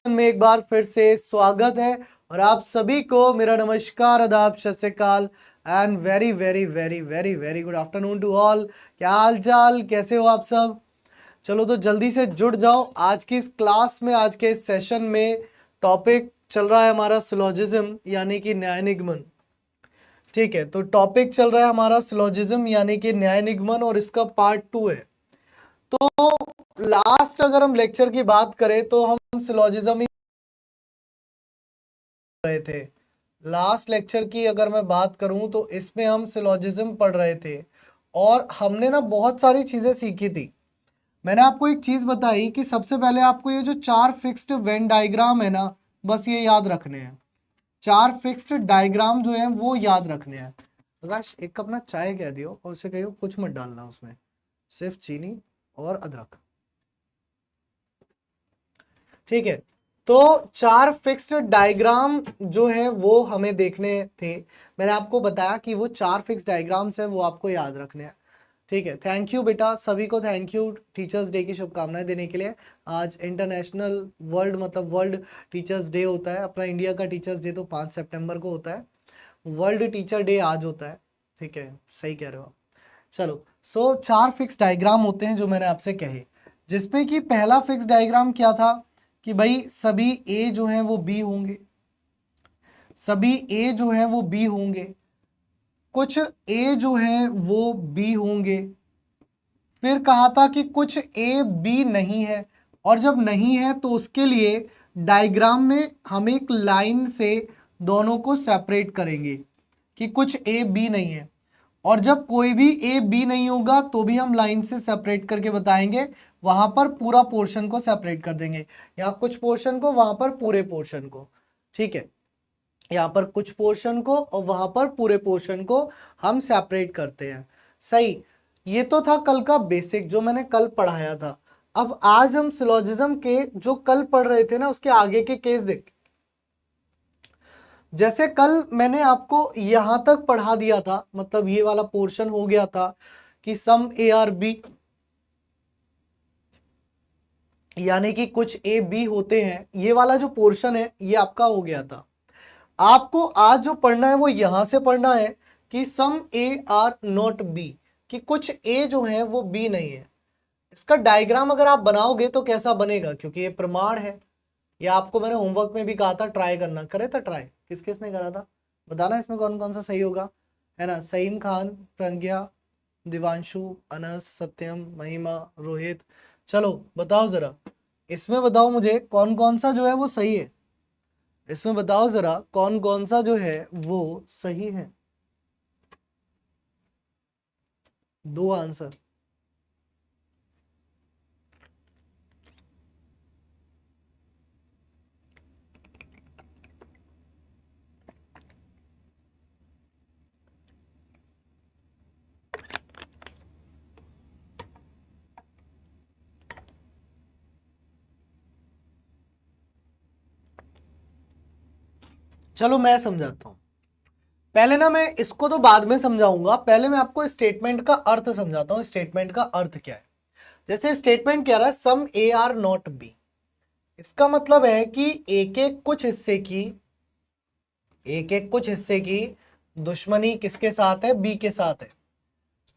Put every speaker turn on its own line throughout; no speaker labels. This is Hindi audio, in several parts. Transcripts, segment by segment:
में एक बार फिर से स्वागत है और आप सभी को मेरा नमस्कार, आदाब, सत श्री अकाल and very very very very very good afternoon to all. क्या हाल चाल, कैसे हो आप सब? चलो तो जल्दी से जुड़ जाओ आज की इस क्लास में। आज के इस सेशन में टॉपिक चल रहा है हमारा सिलोजिज्म यानी कि न्याय निगमन। ठीक है, तो टॉपिक चल रहा है हमारा सिलोजिज्म यानी कि न्याय निगमन और इसका पार्ट 2 है। तो लास्ट अगर हम लेक्चर की बात करें तो हम सिलोजिज्म ही रहे थे। लास्ट लेक्चर की अगर मैं बात करूं तो इसमें हम सिलोजिज्म पढ़ रहे थे और हमने ना बहुत सारी चीजें सीखी थी। मैंने आपको एक चीज बताई कि सबसे पहले आपको ये जो 4 फिक्स्ड वेन डायग्राम है ना, बस ये याद रखने हैं। 4 फिक्स्ड डायग्राम जो है वो याद रखने हैं। प्रकाश, एक कप ना चाय कह दियो और उसे कहियो कुछ मत डालना उसमें, सिर्फ चीनी और अदरक। ठीक है, तो 4 फिक्स्ड डायग्राम जो है वो हमें देखने थे। मैंने आपको बताया कि वो 4 फिक्स्ड डायग्राम्स है, वो आपको याद रखने हैं। ठीक है, थैंक यू बेटा, सभी को थैंक यू टीचर्स डे की शुभकामनाएं देने के लिए। आज इंटरनेशनल वर्ल्ड टीचर्स डे होता है। अपना इंडिया का टीचर्स डे तो 5 सितंबर को होता है, वर्ल्ड टीचर डे आज होता है। ठीक है, सही कह रहे हो आप। चलो, सो 4 फिक्स डायग्राम होते हैं जो मैंने आपसे कहे, जिसमें कि पहला फिक्स डायग्राम क्या था कि भाई सभी ए जो है वो बी होंगे, सभी ए जो है वो बी होंगे, कुछ ए जो है वो बी होंगे। फिर कहा था कि कुछ ए बी नहीं है, और जब नहीं है तो उसके लिए डायग्राम में हम एक लाइन से दोनों को सेपरेट करेंगे कि कुछ ए बी नहीं है। और जब कोई भी ए बी नहीं होगा तो भी हम लाइन से सेपरेट करके बताएंगे, वहां पर पूरा पोर्शन को सेपरेट कर देंगे, या कुछ पोर्शन को वहां पर पूरे पोर्शन को। ठीक है, यहाँ पर कुछ पोर्शन को और वहां पर पूरे पोर्शन को हम सेपरेट करते हैं। सही, ये तो था कल का बेसिक जो मैंने कल पढ़ाया था। अब आज हम सिलोजिज्म के जो कल पढ़ रहे थे ना उसके आगे के केस देख। जैसे कल मैंने आपको यहां तक पढ़ा दिया था, मतलब ये वाला पोर्शन हो गया था कि सम ए आर बी, यानी कि कुछ ए बी होते हैं। ये वाला जो पोर्शन है ये आपका हो गया था। आपको आज जो पढ़ना है वो यहां से पढ़ना है कि सम ए आर नॉट बी, कि कुछ ए जो है वो बी नहीं है। इसका डायग्राम अगर आप बनाओगे तो कैसा बनेगा, क्योंकि ये प्रमाण है। या आपको मैंने होमवर्क में भी कहा था ट्राई करना, करे था ट्राई? किस किसने करा था बताना, इसमें कौन कौन सा सही होगा, है ना? सईम खान, प्रज्ञा, दिवांशु, अनस, सत्यम, महिमा, रोहित। चलो बताओ जरा, इसमें बताओ मुझे कौन कौन सा जो है वो सही है। इसमें बताओ जरा कौन कौन सा जो है वो सही है। दो आंसर। चलो मैं समझाता हूं। पहले ना, मैं इसको तो बाद में समझाऊंगा, पहले मैं आपको स्टेटमेंट का अर्थ समझाता हूं। स्टेटमेंट का अर्थ क्या है? जैसे स्टेटमेंट कह रहा है सम ए आर नॉट बी, इसका मतलब है कि एक एक कुछ हिस्से की दुश्मनी किसके साथ है? बी के साथ है।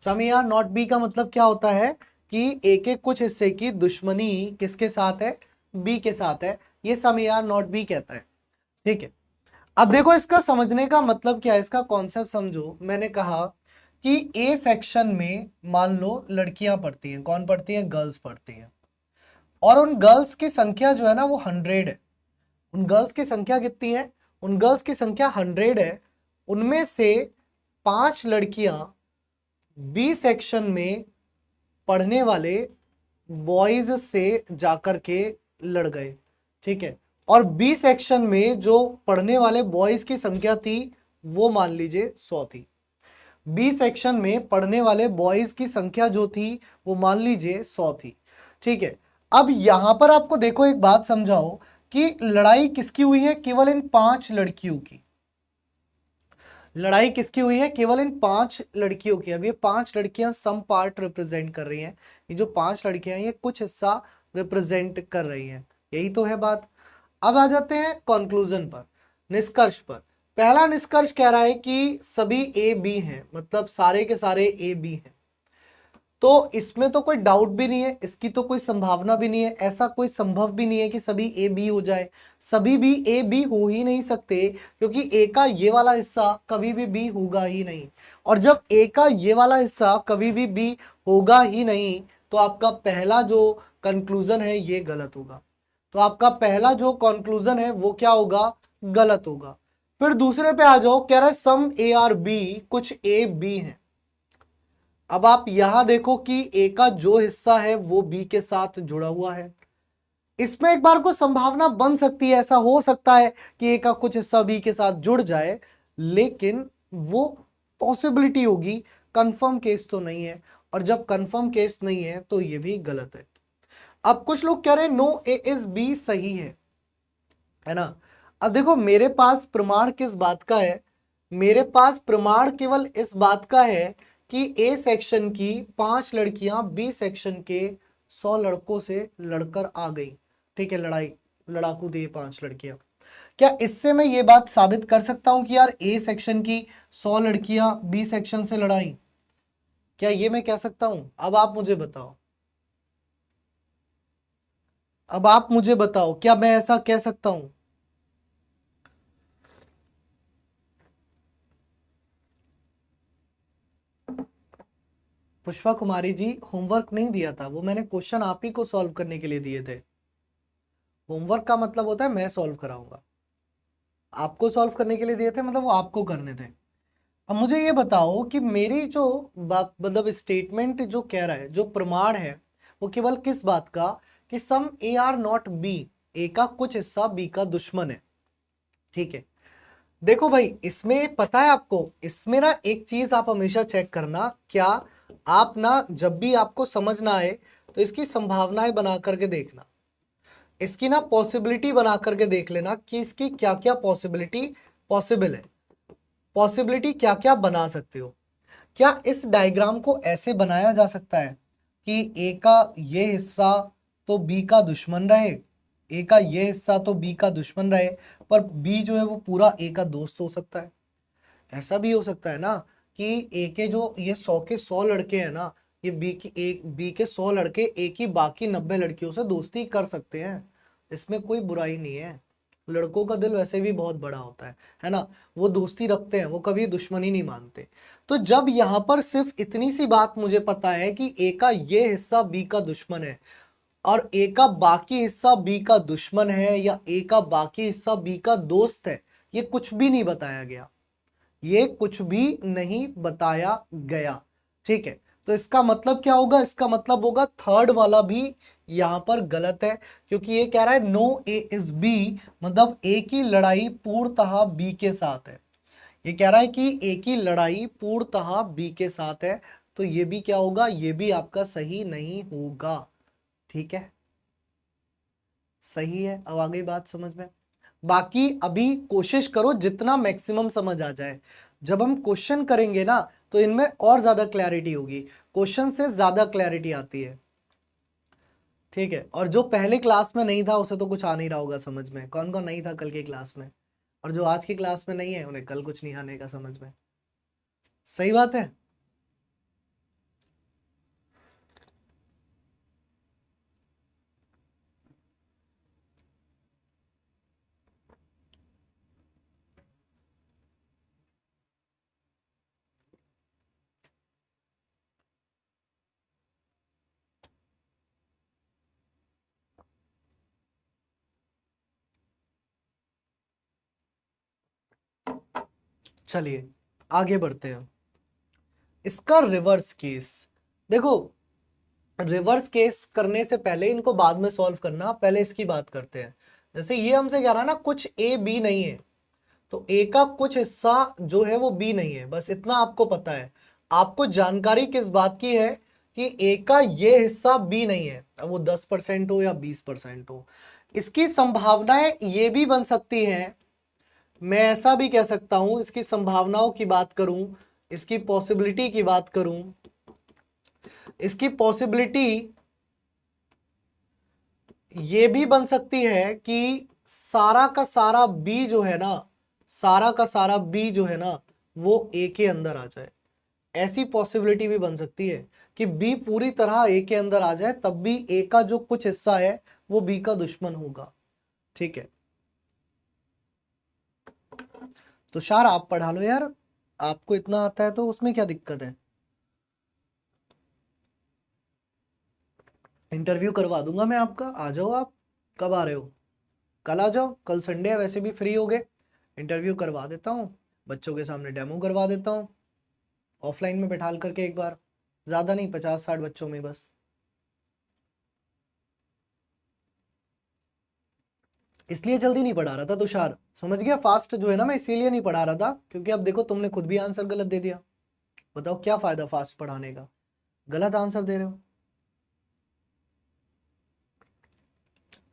सम ए आर नॉट बी का मतलब क्या होता है कि एक एक कुछ हिस्से की दुश्मनी किसके साथ है? बी के साथ है। ये सम ए आर नॉट बी कहता है। ठीक है, अब देखो इसका समझने का मतलब क्या है, इसका कॉन्सेप्ट समझो। मैंने कहा कि ए सेक्शन में मान लो लड़कियां पढ़ती हैं। कौन पढ़ती हैं? गर्ल्स पढ़ती हैं। और उन गर्ल्स की संख्या जो है ना वो 100 है। उन गर्ल्स की संख्या कितनी है? उन गर्ल्स की संख्या 100 है। उनमें से 5 लड़कियां बी सेक्शन में पढ़ने वाले बॉयज से जाकर के लड़ गए। ठीक है, और बी सेक्शन में जो पढ़ने वाले बॉयज की संख्या थी वो मान लीजिए 100 थी। बी सेक्शन में पढ़ने वाले बॉयज की संख्या जो थी वो मान लीजिए 100 थी। ठीक है, अब यहां पर आपको देखो एक बात समझाओ कि लड़ाई किसकी हुई है? केवल इन 5 लड़कियों की। लड़ाई किसकी हुई है? केवल इन 5 लड़कियों की। अब ये 5 लड़कियां सम पार्ट रिप्रेजेंट कर रही हैं। ये जो 5 लड़कियां हैं ये कुछ हिस्सा रिप्रेजेंट कर रही हैं, यही तो है बात। अब आ जाते हैं कंक्लूजन पर, निष्कर्ष पर। पहला निष्कर्ष कह रहा है कि सभी ए बी हैं, मतलब सारे के सारे ए बी हैं। तो इसमें तो कोई डाउट भी नहीं है, इसकी तो कोई संभावना भी नहीं है, ऐसा कोई संभव भी नहीं है कि सभी ए बी हो जाए। सभी भी ए बी हो ही नहीं सकते, क्योंकि ए का ये वाला हिस्सा कभी भी बी होगा ही नहीं। और जब ए का ये वाला हिस्सा कभी भी बी होगा ही नहीं, तो आपका पहला जो कंक्लूजन है ये गलत होगा। तो आपका पहला जो कंक्लूजन है वो क्या होगा, गलत होगा। फिर दूसरे पे आ जाओ, कह रहा है सम ए आर बी, कुछ ए बी है। अब आप यहां देखो कि ए का जो हिस्सा है वो बी के साथ जुड़ा हुआ है। इसमें एक बार को संभावना बन सकती है, ऐसा हो सकता है कि ए का कुछ हिस्सा बी के साथ जुड़ जाए, लेकिन वो पॉसिबिलिटी होगी, कंफर्म केस तो नहीं है। और जब कंफर्म केस नहीं है तो ये भी गलत है। अब कुछ लोग कह रहे हैं नो ए इज बी सही है ना। अब देखो मेरे पास प्रमाण किस बात का है, मेरे पास प्रमाण केवल इस बात का है कि ए सेक्शन की 5 लड़कियां बी सेक्शन के 100 लड़कों से लड़कर आ गई। ठीक है, लड़ाकू थे 5 लड़कियां। क्या इससे मैं ये बात साबित कर सकता हूं कि यार ए सेक्शन की 100 लड़कियां बी सेक्शन से लड़ाई? क्या ये मैं कह सकता हूं? अब आप मुझे बताओ, अब आप मुझे बताओ, क्या मैं ऐसा कह सकता हूं? पुष्पा कुमारी जी, होमवर्क नहीं दिया था, वो मैंने क्वेश्चन आप ही को सॉल्व करने के लिए दिए थे। होमवर्क का मतलब होता है मैं सॉल्व कराऊंगा, आपको सॉल्व करने के लिए दिए थे मतलब वो आपको करने थे। अब मुझे ये बताओ कि मेरी जो बात, मतलब स्टेटमेंट जो कह रहा है, जो प्रमाण है, वो केवल किस बात का, कि सम ए आर नॉट बी, ए का कुछ हिस्सा बी का दुश्मन है। ठीक है, देखो भाई इसमें पता है आपको, इसमें ना एक चीज आप हमेशा चेक करना, क्या आप ना जब भी आपको समझ ना आए तो इसकी संभावनाएं बना करके देखना, इसकी ना पॉसिबिलिटी बना करके देख लेना कि इसकी क्या क्या पॉसिबिलिटी पॉसिबल है, पॉसिबिलिटी क्या क्या बना सकते हो। क्या इस डायग्राम को ऐसे बनाया जा सकता है कि ए का ये हिस्सा तो बी का दुश्मन रहे, ए का ये हिस्सा तो बी का दुश्मन रहे, पर बी जो है वो पूरा ए का दोस्त हो सकता है? ऐसा भी हो सकता है ना कि ए के जो ये 100 के 100 लड़के हैं ना, ये बी के 100 लड़के ए की बाकी 90 लड़कियों से दोस्ती कर सकते हैं, इसमें कोई बुराई नहीं है। लड़कों का दिल वैसे भी बहुत बड़ा होता है ना, वो दोस्ती रखते हैं, वो कभी दुश्मनी नहीं मानते। तो जब यहाँ पर सिर्फ इतनी सी बात मुझे पता है कि ए का ये हिस्सा बी का दुश्मन है, और ए का बाकी हिस्सा बी का दुश्मन है, या ए का बाकी हिस्सा बी का दोस्त है, ये कुछ भी नहीं बताया गया, ये कुछ भी नहीं बताया गया। ठीक है, तो इसका मतलब क्या होगा, इसका मतलब होगा थर्ड वाला भी यहां पर गलत है, क्योंकि ये कह रहा है नो ए इज बी, मतलब ए की लड़ाई पूर्णतः बी के साथ है। ये कह रहा है कि ए की लड़ाई पूर्णतः बी के साथ है, तो ये भी क्या होगा, ये भी आपका सही नहीं होगा। ठीक है, सही है। अब आ गई बात समझ में? बाकी अभी कोशिश करो जितना मैक्सिमम समझ आ जाए, जब हम क्वेश्चन करेंगे ना तो इनमें और ज्यादा क्लैरिटी होगी, क्वेश्चन से ज्यादा क्लैरिटी आती है। ठीक है, और जो पहले क्लास में नहीं था उसे तो कुछ आ नहीं रहा होगा समझ में, कौन कौन नहीं था कल की क्लास में, और जो आज की क्लास में नहीं है उन्हें कल कुछ नहीं आने का समझ में। सही बात है। चलिए आगे बढ़ते हैं। इसका रिवर्स केस देखो, रिवर्स केस करने से पहले इनको बाद में सॉल्व करना, पहले इसकी बात करते हैं। जैसे ये हमसे कह रहा है ना कुछ ए बी नहीं है, तो ए का कुछ हिस्सा जो है वो बी नहीं है, बस इतना आपको पता है। आपको जानकारी किस बात की है कि ए का ये हिस्सा बी नहीं है, अब वो 10% हो या 20% हो। इसकी संभावनाएं ये भी बन सकती हैं, मैं ऐसा भी कह सकता हूं, इसकी संभावनाओं की बात करूं, इसकी पॉसिबिलिटी की बात करूं, इसकी पॉसिबिलिटी ये भी बन सकती है कि सारा का सारा बी जो है ना, सारा का सारा बी जो है ना वो ए के अंदर आ जाए। ऐसी पॉसिबिलिटी भी बन सकती है कि बी पूरी तरह ए के अंदर आ जाए, तब भी ए का जो कुछ हिस्सा है वो बी का दुश्मन होगा। ठीक है, तुषार आप पढ़ा लो यार, आपको इतना आता है तो उसमें क्या दिक्कत है। इंटरव्यू करवा दूंगा मैं आपका, आ जाओ आप। कब आ रहे हो? कल आ जाओ, कल संडे है, वैसे भी फ्री हो गए। इंटरव्यू करवा देता हूँ, बच्चों के सामने डेमो करवा देता हूँ, ऑफलाइन में बैठाल करके एक बार, ज़्यादा नहीं, 50-60 बच्चों में बस। इसलिए जल्दी नहीं पढ़ा रहा था तुषार, समझ गया? फास्ट जो है ना, मैं इसीलिए नहीं पढ़ा रहा था क्योंकि अब देखो तुमने खुद भी आंसर गलत दे दिया। बताओ क्या फायदा फास्ट पढ़ाने का, गलत आंसर दे रहे हो।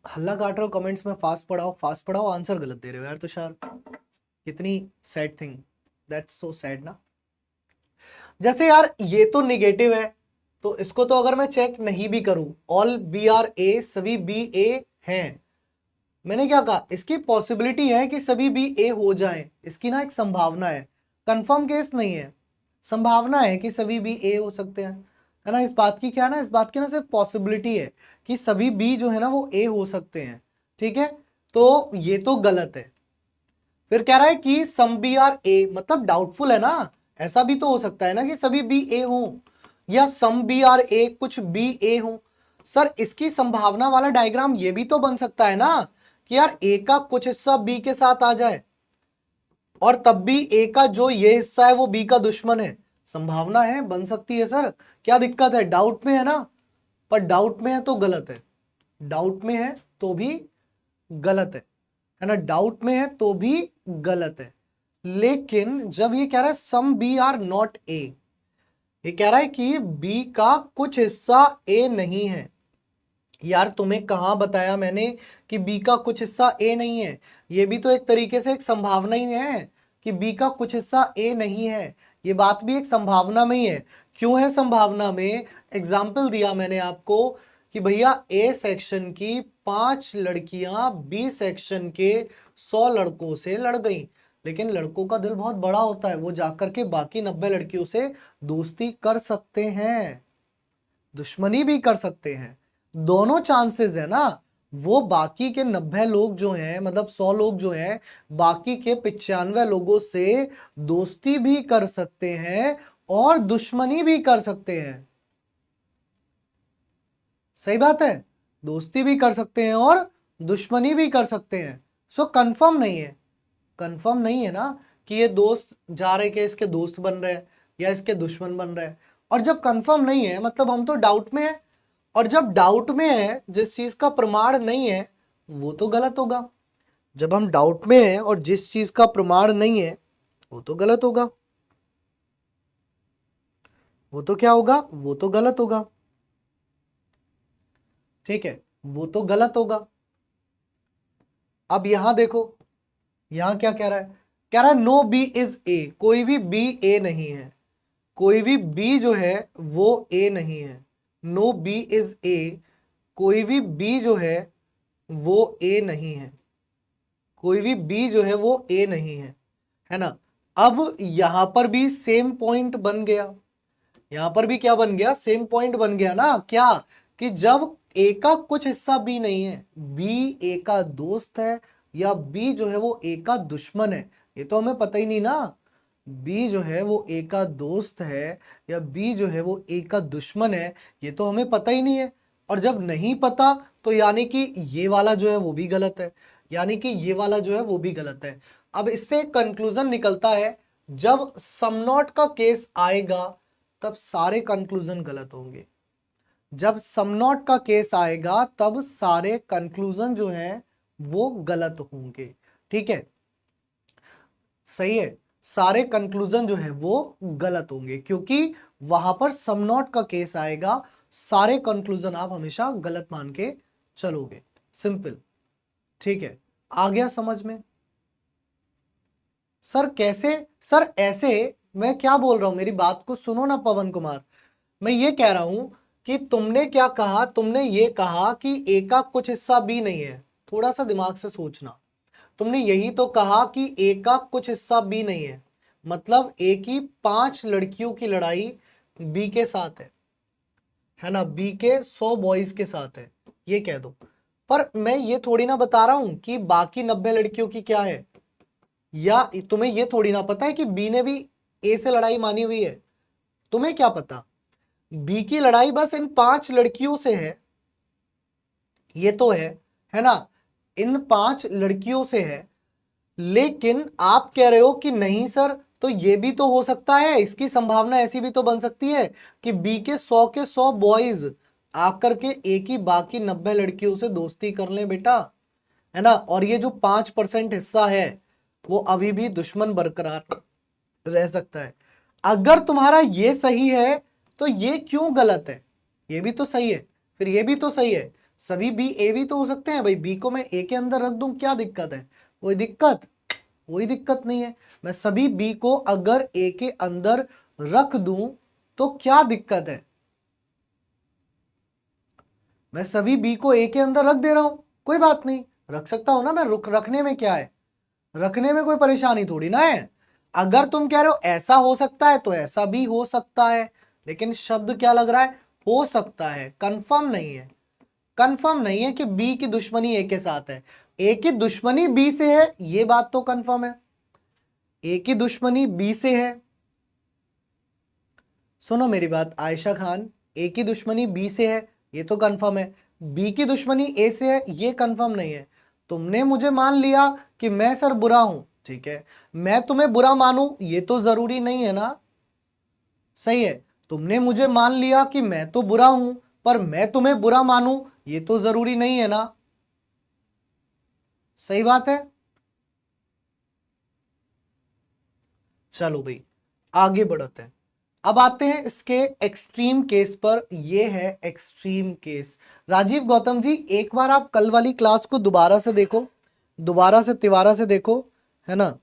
हल्ला काट रहे हो कमेंट्स में, फास्ट पढ़ाओ, आंसर गलत दे रहे हो यार तुषार। कितनी sad thing, that's so sad ना। जैसे यार ये तो निगेटिव है, तो इसको तो अगर मैं चेक नहीं भी करूं, ऑल बी आर ए, सभी बी ए हैं, मैंने क्या कहा, इसकी पॉसिबिलिटी है कि सभी बी ए हो जाएं, इसकी ना एक संभावना है, कंफर्म केस नहीं है, संभावना है कि सभी बी ए हो सकते हैं, है ना। इस बात की क्या है ना, इस बात की ना सिर्फ पॉसिबिलिटी है कि सभी बी जो है ना वो ए हो सकते हैं। ठीक है, तो ये तो गलत है। फिर कह रहा है कि सम बी आर ए, मतलब डाउटफुल है ना, ऐसा भी तो हो सकता है ना कि सभी बी ए हो, या सम बी आर ए, कुछ बी ए हो। सर इसकी संभावना वाला डायग्राम ये भी तो बन सकता है ना कि यार ए का कुछ हिस्सा बी के साथ आ जाए और तब भी ए का जो ये हिस्सा है वो बी का दुश्मन है। संभावना है, बन सकती है सर, क्या दिक्कत है? डाउट में है ना, पर डाउट में है तो गलत है, डाउट में है तो भी गलत है ना, डाउट में है तो भी गलत है। लेकिन जब ये कह रहा है some B are not A, ये कह रहा है कि बी का कुछ हिस्सा ए नहीं है। यार तुम्हें कहां बताया मैंने कि बी का कुछ हिस्सा ए नहीं है? ये भी तो एक तरीके से एक संभावना ही है कि बी का कुछ हिस्सा ए नहीं है, ये बात भी एक संभावना में ही है। क्यों है संभावना में? एग्जाम्पल दिया मैंने आपको कि भैया ए सेक्शन की 5 लड़कियां बी सेक्शन के 100 लड़कों से लड़ गई, लेकिन लड़कों का दिल बहुत बड़ा होता है, वो जाकर के बाकी 90 लड़कियों से दोस्ती कर सकते हैं, दुश्मनी भी कर सकते हैं, दोनों चांसेस है ना। वो बाकी के 90 लोग जो हैं, मतलब 100 लोग जो हैं, बाकी के 95 लोगों से दोस्ती भी कर सकते हैं और दुश्मनी भी कर सकते हैं। सही बात है, दोस्ती भी कर सकते हैं और दुश्मनी भी कर सकते हैं। सो कंफर्म नहीं है, कंफर्म नहीं है ना कि ये दोस्त जा रहे के इसके दोस्त बन रहे हैं या इसके दुश्मन बन रहे हैं। और जब कंफर्म नहीं है मतलब हम तो डाउट में है, और जब डाउट में है, जिस चीज का प्रमाण नहीं है वो तो गलत होगा। जब हम डाउट में हैं और जिस चीज का प्रमाण नहीं है वो तो गलत होगा, वो तो क्या होगा, वो तो गलत होगा। ठीक है, वो तो गलत होगा। अब यहां देखो, यहां क्या कह रहा है? कह रहा है नो बी इज ए, कोई भी बी ए नहीं है, कोई भी बी जो है वो ए नहीं है। नो बी इज ए, कोई भी बी जो है वो ए नहीं है, कोई भी बी जो है वो ए नहीं है ना। अब यहां पर भी सेम पॉइंट बन गया, यहां पर भी क्या बन गया? सेम पॉइंट बन गया ना, क्या कि जब ए का कुछ हिस्सा बी नहीं है, बी ए का दोस्त है या बी जो है वो ए का दुश्मन है, ये तो हमें पता ही नहीं ना। बी जो है वो ए का दोस्त है या बी जो है वो ए का दुश्मन है, ये तो हमें पता ही नहीं है। और जब नहीं पता तो यानी कि ये वाला जो है वो भी गलत है, यानी कि ये वाला जो है वो भी गलत है। अब इससे कंक्लूजन निकलता है, जब सम नॉट का केस आएगा तब सारे कंक्लूजन गलत होंगे। जब सम नॉट का केस आएगा तब सारे कंक्लूजन जो हैं वो गलत होंगे। ठीक है, सही है, सारे कंक्लूजन जो है वो गलत होंगे क्योंकि वहां पर सम नॉट का केस आएगा, सारे कंक्लूजन आप हमेशा गलत मान के चलोगे, सिंपल। ठीक है, आ गया समझ में? सर कैसे? सर ऐसे, मैं क्या बोल रहा हूं, मेरी बात को सुनो ना पवन कुमार। मैं ये कह रहा हूं कि तुमने क्या कहा, तुमने ये कहा कि ए का कुछ हिस्सा बी नहीं है। थोड़ा सा दिमाग से सोचना, तुमने यही तो कहा कि ए का कुछ हिस्सा बी नहीं है, मतलब ए की 5 लड़कियों की लड़ाई बी के साथ है ना, बी के 100 बॉयज के साथ है, ये कह दो। पर मैं ये थोड़ी ना बता रहा हूं कि बाकी 90 लड़कियों की क्या है, या तुम्हें ये थोड़ी ना पता है कि बी ने भी ए से लड़ाई मानी हुई है। तुम्हें क्या पता, बी की लड़ाई बस इन 5 लड़कियों से है, ये तो है ना, इन 5 लड़कियों से है। लेकिन आप कह रहे हो कि नहीं सर, तो ये भी तो हो सकता है, इसकी संभावना ऐसी भी तो बन सकती है कि बी के 100 बॉयज आकर के ए की बाकी 90 लड़कियों से दोस्ती कर ले बेटा, है ना, और ये जो 5% हिस्सा है वो अभी भी दुश्मन बरकरार रह सकता है। अगर तुम्हारा ये सही है तो ये क्यों गलत है, ये भी तो सही है, फिर ये भी तो सही है, सभी बी ए भी तो हो सकते हैं भाई, बी को मैं ए के अंदर रख दूं, क्या दिक्कत है, कोई दिक्कत नहीं है। मैं सभी बी को अगर ए के अंदर रख दूं तो क्या दिक्कत है, मैं सभी बी को ए के अंदर रख दे रहा हूं, कोई बात नहीं, रख सकता हूं ना मैं, रखने में क्या है, रखने में कोई परेशानी थोड़ी ना है। अगर तुम कह रहे हो ऐसा हो सकता है तो ऐसा भी हो सकता है, लेकिन शब्द क्या लग रहा है, हो सकता है, कंफर्म नहीं है, कंफर्म नहीं है कि बी की दुश्मनी ए के साथ है। ए की दुश्मनी बी से है, ये बात तो कंफर्म है, ए की दुश्मनी बी से है। सुनो मेरी बात आयशा खान, ए की दुश्मनी बी से है ये तो कंफर्म है, बी की दुश्मनी ए से है ये कंफर्म नहीं है। तुमने मुझे मान लिया कि मैं सर बुरा हूं, ठीक है, मैं तुम्हें बुरा मानूं ये तो जरूरी नहीं है ना, सही है, तुमने मुझे मान लिया कि मैं तो बुरा हूं, पर मैं तुम्हें बुरा मानूं ये तो जरूरी नहीं है ना, सही बात है। चलो भाई आगे बढ़ते हैं, अब आते हैं इसके एक्सट्रीम केस पर, ये है एक्सट्रीम केस। राजीव गौतम जी एक बार आप कल वाली क्लास को दोबारा से देखो, दोबारा से तिवारा से देखो, है ना,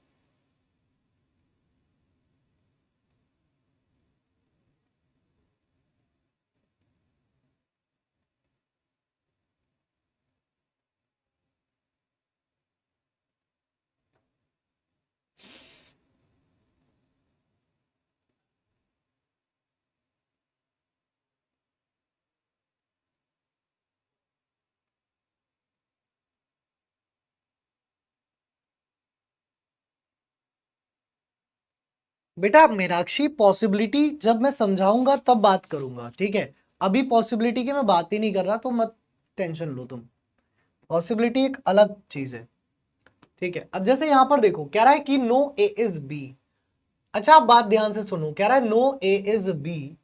बेटा मीनाक्षी पॉसिबिलिटी जब मैं समझाऊंगा तब बात करूंगा, ठीक है, अभी पॉसिबिलिटी की मैं बात ही नहीं कर रहा, तो मत टेंशन लो तुम, पॉसिबिलिटी एक अलग चीज है, ठीक है। अब जैसे यहां पर देखो कह रहा है कि नो ए इज बी, अच्छा आप बात ध्यान से सुनो, कह रहा है नो ए इज बी,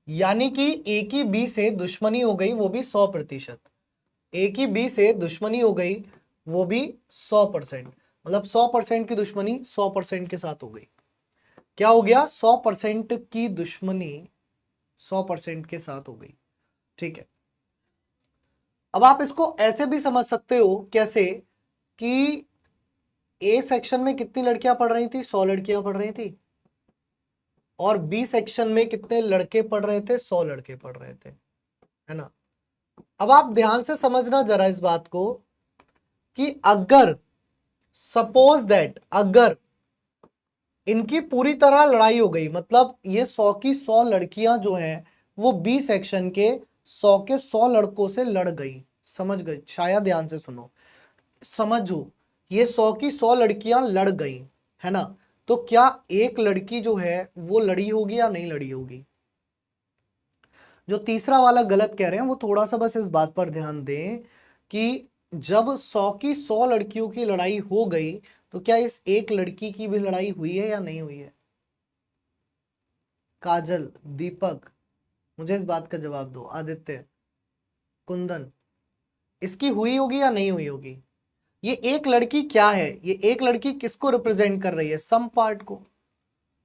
यानी कि ए की बी से दुश्मनी हो गई वो भी 100%, ए की बी से दुश्मनी हो गई वो भी 100%, मतलब 100% की दुश्मनी 100% के साथ हो गई, क्या हो गया, 100% की दुश्मनी 100% के साथ हो गई, ठीक है। अब आप इसको ऐसे भी समझ सकते हो, कैसे कि ए सेक्शन में कितनी लड़कियां पढ़ रही थी, 100 लड़कियां पढ़ रही थी, और बी सेक्शन में कितने लड़के पढ़ रहे थे, 100 लड़के पढ़ रहे थे, है ना। अब आप ध्यान से समझना जरा इस बात को कि अगर सपोज दैट अगर इनकी पूरी तरह लड़ाई हो गई, मतलब ये 100 की 100 लड़कियां जो हैं वो बी सेक्शन के 100 के 100 लड़कों से लड़ गई, समझ गई, शायद ध्यान से सुनो, समझो, ये 100 की 100 लड़कियां लड़ गई, है ना, तो क्या एक लड़की जो है वो लड़ी होगी या नहीं लड़ी होगी। जो तीसरा वाला गलत कह रहे हैं वो थोड़ा सा बस इस बात पर ध्यान दें कि जब 100 की 100 लड़कियों की लड़ाई हो गई तो क्या इस एक लड़की की भी लड़ाई हुई है या नहीं हुई है। काजल, दीपक, मुझे इस बात का जवाब दो, आदित्य, कुंदन, इसकी हुई होगी या नहीं हुई होगी। ये एक लड़की क्या है, ये एक लड़की किसको रिप्रेजेंट कर रही है, सम पार्ट को,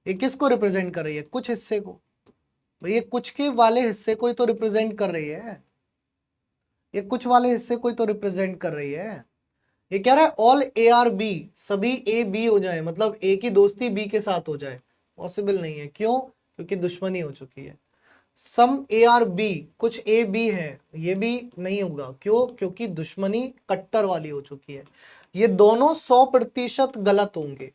ये किसको रिप्रेजेंट कर रही है, कुछ हिस्से को, तो ये कुछ के वाले हिस्से को ही तो रिप्रेजेंट कर रही है, ये कुछ वाले हिस्से को ही तो रिप्रेजेंट कर रही है। ये कह रहा है ऑल ए आर बी, सभी ए बी हो जाए, मतलब ए की दोस्ती बी के साथ हो जाए, पॉसिबल नहीं है, क्यों, क्योंकि दुश्मनी हो चुकी है। सम ए आर बी, कुछ ए बी है, ये भी नहीं होगा। क्यों? क्योंकि दुश्मनी कट्टर वाली हो चुकी है। ये दोनों 100% गलत होंगे।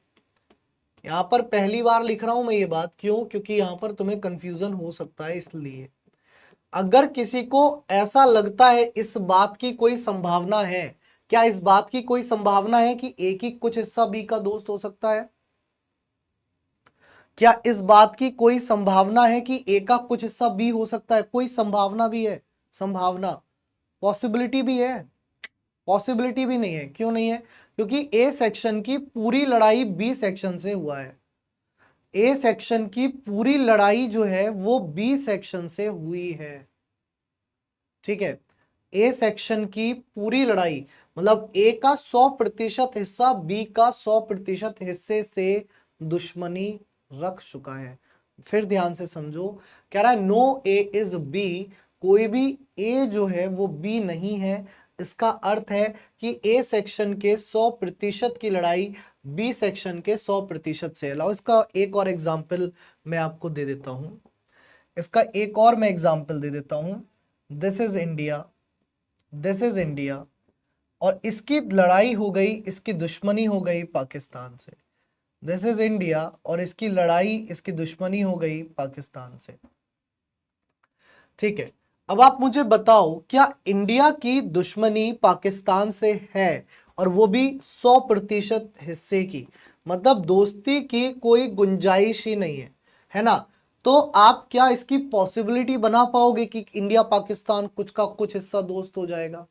यहां पर पहली बार लिख रहा हूं मैं ये बात, क्यों? क्योंकि यहां पर तुम्हें कंफ्यूजन हो सकता है, इसलिए अगर किसी को ऐसा लगता है इस बात की कोई संभावना है, क्या इस बात की कोई संभावना है कि ए की कुछ हिस्सा बी का दोस्त हो सकता है? क्या इस बात की कोई संभावना है कि ए का कुछ हिस्सा बी हो सकता है? कोई संभावना भी है? संभावना, पॉसिबिलिटी भी है? पॉसिबिलिटी भी नहीं है। क्यों नहीं है? क्योंकि ए सेक्शन की पूरी लड़ाई बी सेक्शन से हुआ है। ए सेक्शन की पूरी लड़ाई जो है वो बी सेक्शन से हुई है। ठीक है, ए सेक्शन की पूरी लड़ाई मतलब ए का 100% हिस्सा बी का 100% हिस्से से दुश्मनी रख चुका है। फिर ध्यान से समझो, कह रहा है नो ए इज बी, कोई भी ए जो है वो बी नहीं है। इसका अर्थ है कि ए सेक्शन के 100% की लड़ाई बी सेक्शन के 100% से। लाओ इसका एक और एग्जाम्पल मैं आपको दे देता हूं। इसका एक और मैं एग्जाम्पल दे देता हूं। This is India, this is India, और इसकी लड़ाई हो गई, इसकी दुश्मनी हो गई पाकिस्तान से। दिस इज इंडिया और इसकी लड़ाई, इसकी दुश्मनी हो गई पाकिस्तान से। ठीक है, अब आप मुझे बताओ, क्या इंडिया की दुश्मनी पाकिस्तान से है, और वो भी 100% हिस्से की, मतलब दोस्ती की कोई गुंजाइश ही नहीं है ना? तो आप क्या इसकी पॉसिबिलिटी बना पाओगे कि इंडिया पाकिस्तान कुछ का कुछ हिस्सा दोस्त हो जाएगा?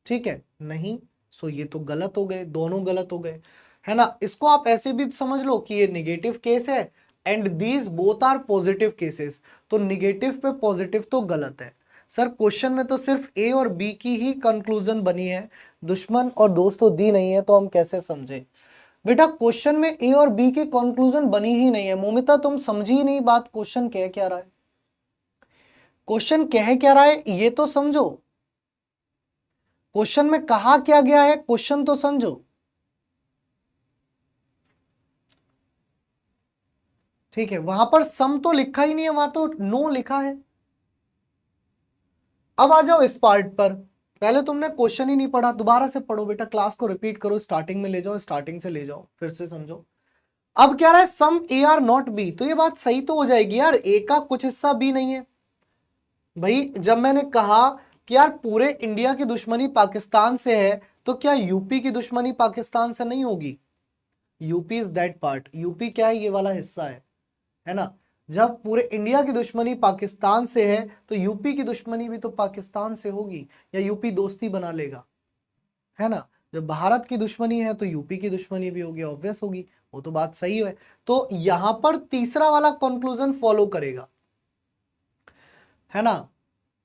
ठीक है, नहीं। सो ये तो गलत हो गए, दोनों गलत हो गए, है ना? इसको आप ऐसे भी समझ लो कि ये निगेटिव केस है and these both are positive cases. तो निगेटिव पे पॉजिटिव तो गलत है। सर क्वेश्चन में तो सिर्फ ए और बी की ही कंक्लूजन बनी है, दुश्मन और दोस्त तो दी नहीं है, तो हम कैसे समझे? बेटा क्वेश्चन में ए और बी की कंक्लूजन बनी ही नहीं है। मोमिता तुम समझी ही नहीं बात, क्वेश्चन कह क्या रहा है? क्वेश्चन कह क्या रहा है ये तो समझो। क्वेश्चन में कहा क्या गया है, क्वेश्चन तो समझो। ठीक है, वहां पर सम तो लिखा ही नहीं है, वहां तो नो लिखा है। अब आ जाओ इस पार्ट पर। पहले तुमने क्वेश्चन ही नहीं पढ़ा, दोबारा से पढ़ो बेटा, क्लास को रिपीट करो, स्टार्टिंग में ले जाओ, स्टार्टिंग से ले जाओ, फिर से समझो। अब क्या रहा है, सम ए आर नॉट बी, तो ये बात सही तो हो जाएगी यार, ए का कुछ हिस्सा बी नहीं है। भाई जब मैंने कहा कि यार पूरे इंडिया की दुश्मनी पाकिस्तान से है, तो क्या यूपी की दुश्मनी पाकिस्तान से नहीं होगी? UP is that part, UP क्या है, ये वाला हिस्सा है ना? जब पूरे इंडिया की दुश्मनी पाकिस्तान से है, तो यूपी की दुश्मनी भी तो पाकिस्तान से होगी, या यूपी दोस्ती बना लेगा, है ना? जब भारत की दुश्मनी है तो यूपी की दुश्मनी भी होगी, ऑब्वियस होगी, वो तो बात सही है। तो यहां पर तीसरा वाला कंक्लूजन फॉलो करेगा, है ना?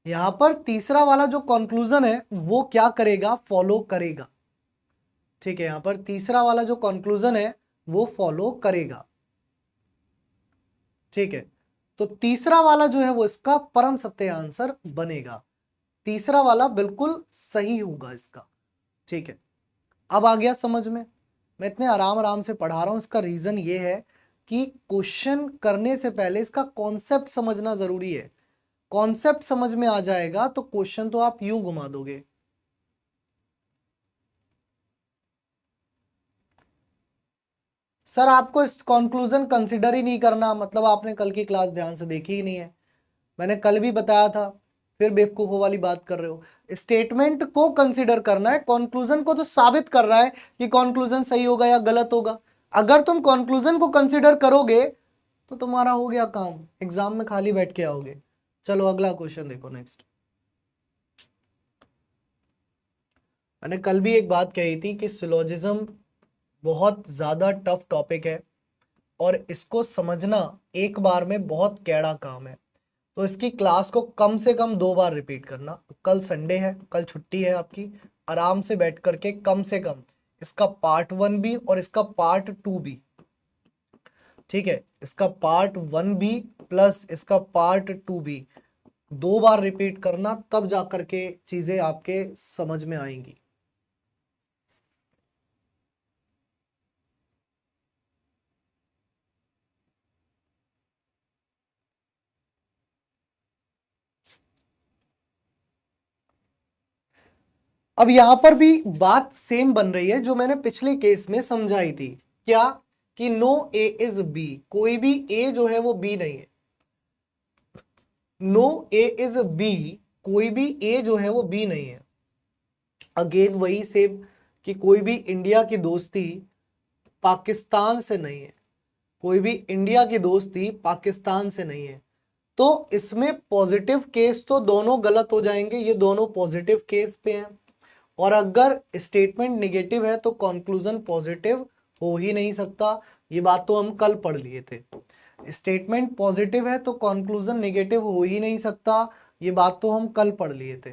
यहां पर तीसरा वाला जो कंक्लूजन है वो क्या करेगा, फॉलो करेगा। ठीक है, यहां पर तीसरा वाला जो कंक्लूजन है वो फॉलो करेगा। ठीक है, तो तीसरा वाला जो है वो इसका परम सत्य आंसर बनेगा। तीसरा वाला बिल्कुल सही होगा इसका। ठीक है, अब आ गया समझ में। मैं इतने आराम आराम से पढ़ा रहा हूं, इसका रीजन ये है कि क्वेश्चन करने से पहले इसका कॉन्सेप्ट समझना जरूरी है। कॉन्सेप्ट समझ में आ जाएगा तो क्वेश्चन तो आप यूं घुमा दोगे। सर आपको इस कंक्लूजन कंसिडर ही नहीं करना, मतलब आपने कल की क्लास ध्यान से देखी ही नहीं है। मैंने कल भी बताया था, फिर बेवकूफों वाली बात कर रहे हो। स्टेटमेंट को कंसिडर करना है, कंक्लूजन को तो साबित कर रहा है कि कंक्लूजन सही होगा या गलत होगा। अगर तुम कंक्लूजन को कंसिडर करोगे तो तुम्हारा हो गया काम, एग्जाम में खाली बैठ के आओगे। चलो अगला क्वेश्चन देखो, नेक्स्ट। मैंने कल भी एक बात कही थी कि सिलोजिज्म बहुत ज्यादा टफ टॉपिक है, और इसको समझना एक बार में बहुत कैड़ा काम है। तो इसकी क्लास को कम से कम 2 बार रिपीट करना। कल संडे है, कल छुट्टी है आपकी, आराम से बैठ करके कम से कम इसका पार्ट 1 भी और इसका पार्ट 2 भी, ठीक है, इसका पार्ट 1 भी प्लस इसका पार्ट 2 भी 2 बार रिपीट करना, तब जा करके चीजें आपके समझ में आएंगी। अब यहां पर भी बात सेम बन रही है जो मैंने पिछले केस में समझाई थी, क्या कि नो ए इज बी, कोई भी ए जो है वो बी नहीं है। नो ए इज बी, कोई भी ए जो है वो बी नहीं है। अगेन वही सेम कि कोई भी इंडिया की दोस्ती पाकिस्तान से नहीं है, कोई भी इंडिया की दोस्ती पाकिस्तान से नहीं है। तो इसमें पॉजिटिव केस तो दोनों गलत हो जाएंगे, ये दोनों पॉजिटिव केस पे हैं। और अगर स्टेटमेंट नेगेटिव है तो कंक्लूजन पॉजिटिव हो ही नहीं सकता, ये बात तो हम कल पढ़ लिए थे। स्टेटमेंट पॉजिटिव है तो कंक्लूजन नेगेटिव हो ही नहीं सकता, ये बात तो हम कल पढ़ लिए थे।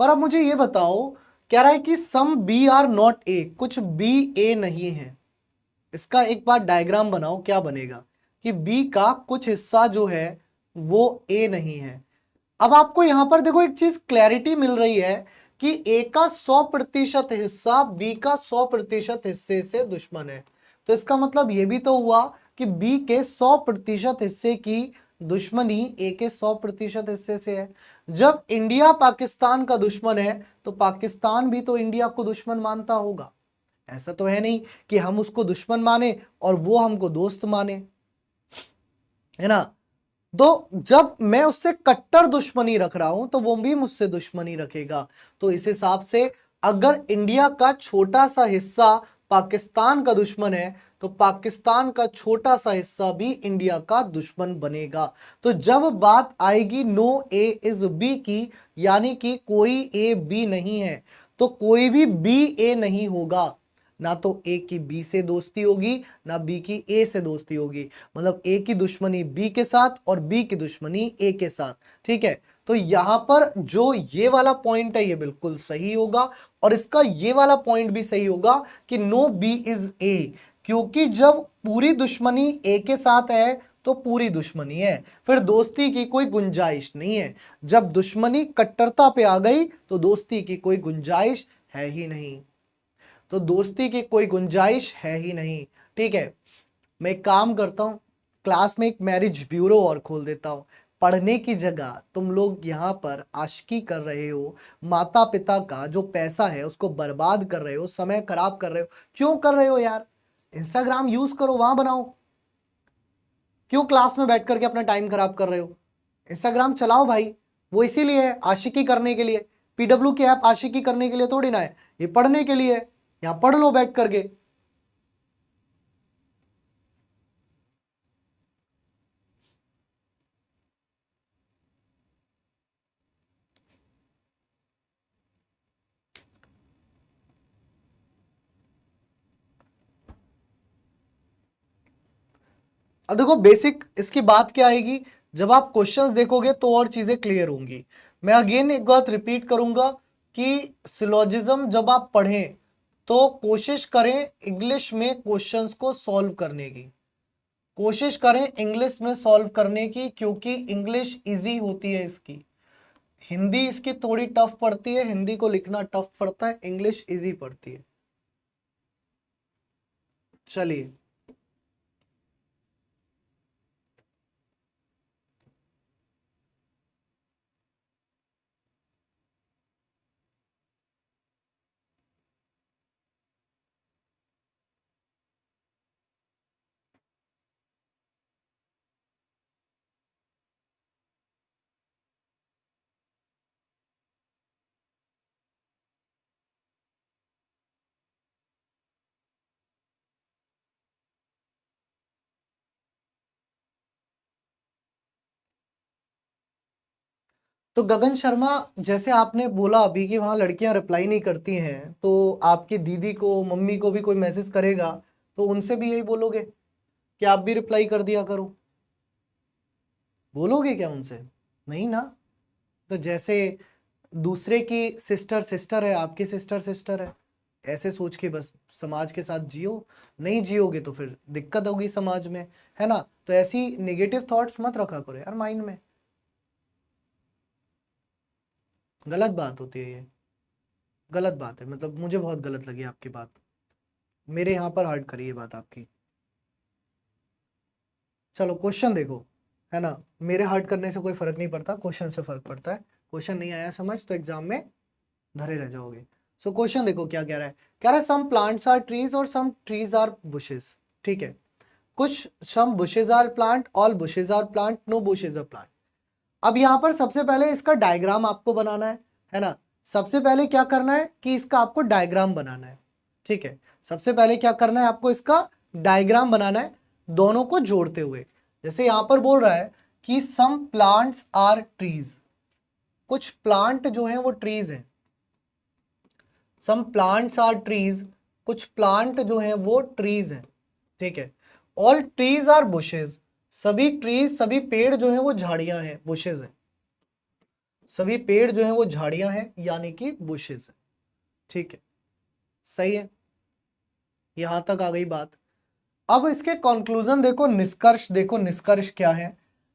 पर अब मुझे ये बताओ, कह रहा है कि some B are not A, कुछ बी ए नहीं है। इसका एक बार डायग्राम बनाओ, क्या बनेगा कि बी का कुछ हिस्सा जो है वो ए नहीं है। अब आपको यहां पर देखो एक चीज क्लैरिटी मिल रही है कि ए का 100% हिस्सा बी का 100% हिस्से से दुश्मन है। तो इसका मतलब यह भी तो हुआ कि बी के 100% हिस्से की दुश्मनी ए के 100% हिस्से से है। जब इंडिया पाकिस्तान का दुश्मन है तो पाकिस्तान भी तो इंडिया को दुश्मन मानता होगा। ऐसा तो है नहीं कि हम उसको दुश्मन माने और वो हमको दोस्त माने, है ना। तो जब मैं उससे कट्टर दुश्मनी रख रहा हूं तो वो भी मुझसे दुश्मनी रखेगा। तो इस हिसाब से अगर इंडिया का छोटा सा हिस्सा पाकिस्तान का दुश्मन है तो पाकिस्तान का छोटा सा हिस्सा भी इंडिया का दुश्मन बनेगा। तो जब बात आएगी नो ए इज बी की, यानी कि कोई ए बी नहीं है, तो कोई भी बी ए नहीं होगा। ना तो ए की बी से दोस्ती होगी ना बी की ए से दोस्ती होगी, मतलब ए की दुश्मनी बी के साथ और बी की दुश्मनी ए के साथ। ठीक है, तो यहां पर जो ये वाला पॉइंट है ये बिल्कुल सही होगा और इसका ये वाला पॉइंट भी सही होगा कि नो बी इज ए, क्योंकि जब पूरी दुश्मनी ए के साथ है तो पूरी दुश्मनी है, फिर दोस्ती की कोई गुंजाइश नहीं है। जब दुश्मनी कट्टरता पे आ गई तो दोस्ती की कोई गुंजाइश है ही नहीं, तो दोस्ती की कोई गुंजाइश है ही नहीं। ठीक है, मैं एक काम करता हूँ, क्लास में एक मैरिज ब्यूरो और खोल देता हूँ। पढ़ने की जगह तुम लोग यहाँ पर आशिकी कर रहे हो, माता पिता का जो पैसा है उसको बर्बाद कर रहे हो, समय खराब कर रहे हो। क्यों कर रहे हो यार? इंस्टाग्राम यूज करो, वहां बनाओ। क्यों क्लास में बैठ करके अपना टाइम खराब कर रहे हो? इंस्टाग्राम चलाओ भाई, वो इसीलिए है, आशिकी करने के लिए। पीडब्ल्यू की ऐप आशिकी करने के लिए थोड़ी ना है, ये पढ़ने के लिए है। यहाँ पढ़ लो बैठ करके। अब देखो बेसिक इसकी बात क्या आएगी, जब आप क्वेश्चंस देखोगे तो और चीजें क्लियर होंगी। मैं अगेन एक बात रिपीट करूंगा कि सिलोजिज्म जब आप पढ़ें तो कोशिश करें इंग्लिश में क्वेश्चंस को सॉल्व करने की, कोशिश करें इंग्लिश में सॉल्व करने की, क्योंकि इंग्लिश इजी होती है इसकी। हिंदी इसकी थोड़ी टफ पड़ती है, हिंदी को लिखना टफ पड़ता है, इंग्लिश इजी पड़ती है। चलिए, तो गगन शर्मा, जैसे आपने बोला अभी कि वहां लड़कियां रिप्लाई नहीं करती हैं, तो आपकी दीदी को मम्मी को भी कोई मैसेज करेगा तो उनसे भी यही बोलोगे कि आप भी रिप्लाई कर दिया करो? बोलोगे क्या उनसे? नहीं ना। तो जैसे दूसरे की सिस्टर सिस्टर है, आपकी सिस्टर सिस्टर है, ऐसे सोच के बस समाज के साथ जियो। नहीं जियोगे तो फिर दिक्कत होगी समाज में, है ना। तो ऐसी नेगेटिव थॉट्स मत रखा करो यार माइंड में, गलत बात होती है ये, गलत बात है। मतलब मुझे बहुत गलत लगी आपकी बात, मेरे यहाँ पर हर्ट करी ये बात आपकी। चलो क्वेश्चन देखो, है ना। मेरे हर्ट करने से कोई फर्क नहीं पड़ता, क्वेश्चन से फर्क पड़ता है। क्वेश्चन नहीं आया समझ तो एग्जाम में धरे रह जाओगे। सो क्वेश्चन देखो क्या कह रहा है सम प्लांट्स आर ट्रीज और सम ट्रीज आर बुशेस, ठीक है, कुछ some bushes are plant, all bushes are plant, no bushes are plant. अब यहां पर सबसे पहले इसका डायग्राम आपको बनाना है ना। सबसे पहले क्या करना है कि इसका आपको डायग्राम बनाना है, ठीक है। सबसे पहले क्या करना है आपको, इसका डायग्राम बनाना है दोनों को जोड़ते हुए। जैसे यहां पर बोल रहा है कि सम प्लांट्स आर ट्रीज, कुछ प्लांट जो हैं वो ट्रीज हैं। सम प्लांट्स आर ट्रीज, कुछ प्लांट जो हैं वो ट्रीज हैं, ठीक है। ऑल ट्रीज आर बुशेज, सभी ट्रीज, सभी पेड़ जो हैं वो झाड़ियां हैं, बुशेज हैं। सभी पेड़ जो हैं वो झाड़ियां हैं यानी कि बुशेज है, ठीक है, सही है। यहां तक आ गई बात। अब इसके कंक्लूजन देखो, निष्कर्ष देखो, निष्कर्ष क्या है।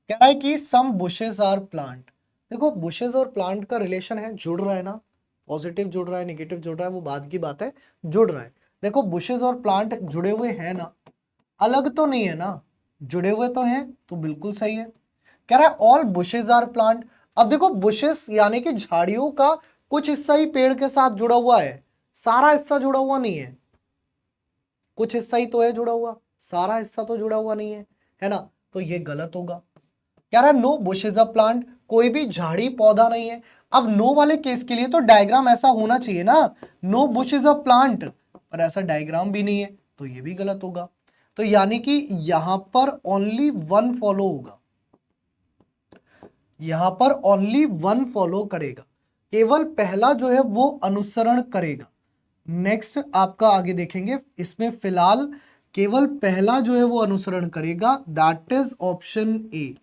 कह रहा है कि सम बुशेस आर प्लांट। देखो बुशेस और प्लांट का रिलेशन है, जुड़ रहा है ना, पॉजिटिव जुड़ रहा है, नेगेटिव जुड़ रहा है, वो बात की बात है, जुड़ रहा है। देखो बुशेस और प्लांट जुड़े हुए हैं ना, अलग तो नहीं है ना, जुड़े हुए तो हैं, तो बिल्कुल सही है। कह रहा है ऑल बुशेस आर प्लांट। अब देखो बुशेस यानी कि झाड़ियों का कुछ हिस्सा ही पेड़ के साथ जुड़ा हुआ है, सारा हिस्सा जुड़ा हुआ नहीं है, कुछ हिस्सा ही तो है जुड़ा हुआ, सारा हिस्सा तो जुड़ा हुआ नहीं है ना, तो ये गलत होगा। कह रहा है no bush is a plant, कोई भी झाड़ी पौधा नहीं है। अब नो वाले केस के लिए तो डायग्राम ऐसा होना चाहिए ना, no bush is a plant, पर ऐसा डायग्राम भी नहीं है, तो ये भी गलत होगा। तो यानी कि यहां पर ओनली वन फॉलो होगा, यहां पर ओनली वन फॉलो करेगा, केवल पहला जो है वो अनुसरण करेगा। नेक्स्ट आपका आगे देखेंगे, इसमें फिलहाल केवल पहला जो है वो अनुसरण करेगा, that is option A,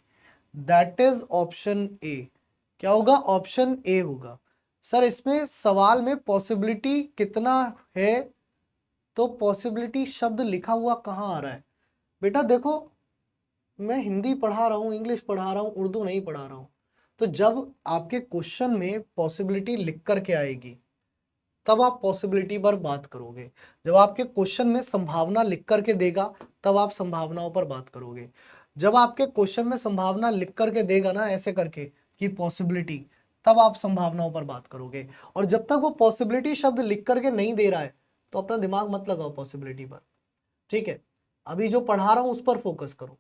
that is option A. क्या होगा, ऑप्शन ए होगा। सर इसमें सवाल में पॉसिबिलिटी कितना है, तो पॉसिबिलिटी शब्द लिखा हुआ कहां आ रहा है बेटा, देखो मैं हिंदी पढ़ा रहा हूं, इंग्लिश पढ़ा रहा हूं, उर्दू नहीं पढ़ा रहा हूं। तो जब आपके क्वेश्चन में पॉसिबिलिटी लिख करके आएगी तब आप पॉसिबिलिटी पर बात करोगे। जब आपके क्वेश्चन में संभावना लिख करके देगा तब आप संभावनाओं पर बात करोगे। जब आपके क्वेश्चन में संभावना लिख करके देगा ना ऐसे करके कि पॉसिबिलिटी, तब आप संभावनाओं पर बात करोगे। और जब तक वो पॉसिबिलिटी शब्द लिख करके नहीं दे रहा है तो अपना दिमाग मत लगाओ पॉसिबिलिटी पर, ठीक है। अभी जो पढ़ा रहा हूं उस पर फोकस करो।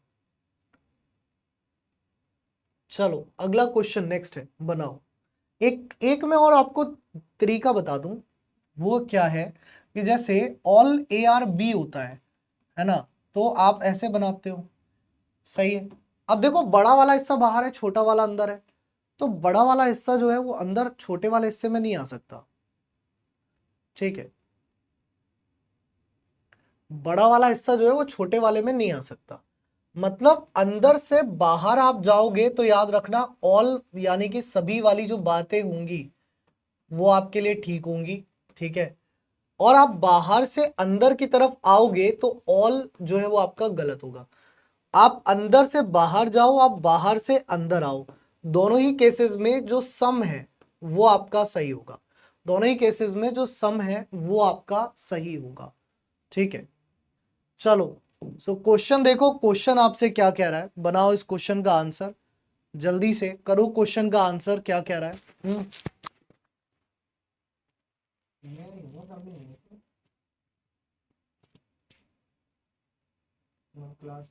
चलो अगला क्वेश्चन नेक्स्ट है, बनाओ। एक एक मैं और आपको तरीका बता दूं, वो क्या है कि जैसे ऑल ए आर बी होता है ना, तो आप ऐसे बनाते हो, सही है। अब देखो बड़ा वाला हिस्सा बाहर है, छोटा वाला अंदर है, तो बड़ा वाला हिस्सा जो है वो अंदर छोटे वाले हिस्से में नहीं आ सकता, ठीक है। बड़ा वाला हिस्सा जो है वो छोटे वाले में नहीं आ सकता, मतलब अंदर से बाहर आप जाओगे तो याद रखना ऑल यानी कि सभी वाली जो बातें होंगी वो आपके लिए ठीक होंगी, ठीक है। और आप बाहर से अंदर की तरफ आओगे तो ऑल जो है वो आपका गलत होगा। आप अंदर से बाहर जाओ, आप बाहर से अंदर आओ, दोनों ही केसेस में जो सम है वो आपका सही होगा, दोनों ही केसेस में जो सम है वो आपका सही होगा, ठीक है। चलो सो क्वेश्चन देखो, क्वेश्चन आपसे क्या कह रहा है, बनाओ इस क्वेश्चन का आंसर, जल्दी से करो क्वेश्चन का आंसर क्या कह रहा है। क्लास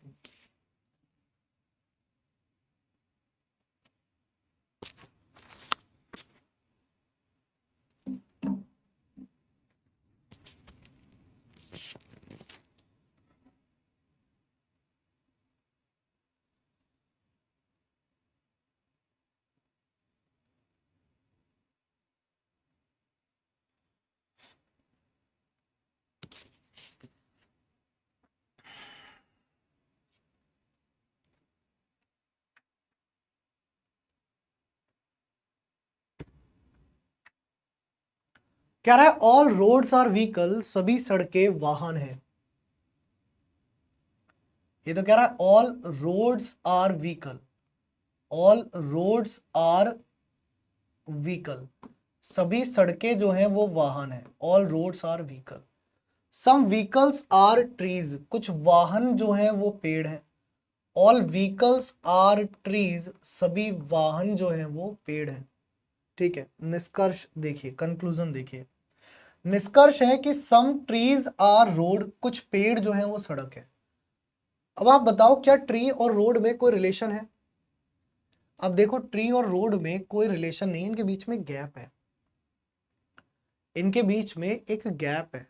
कह रहा है ऑल रोड्स आर व्हीकल, सभी सड़कें वाहन है। ये तो कह रहा है all roads are vehicle, all roads are vehicle, सभी सड़कें जो हैं वो वाहन है, all roads are vehicle. Some vehicles are trees, कुछ वाहन जो हैं वो पेड़ हैं। ऑल व्हीकल्स आर ट्रीज, सभी वाहन जो हैं वो पेड़ हैं, ठीक है। निष्कर्ष देखिए, कंक्लूजन देखिए। निष्कर्ष है कि सम ट्रीज आर रोड, कुछ पेड़ जो है वो सड़क है। अब आप बताओ क्या ट्री और रोड में कोई रिलेशन है? अब देखो ट्री और रोड में कोई रिलेशन नहीं, इनके बीच में गैप है, इनके बीच में एक गैप है।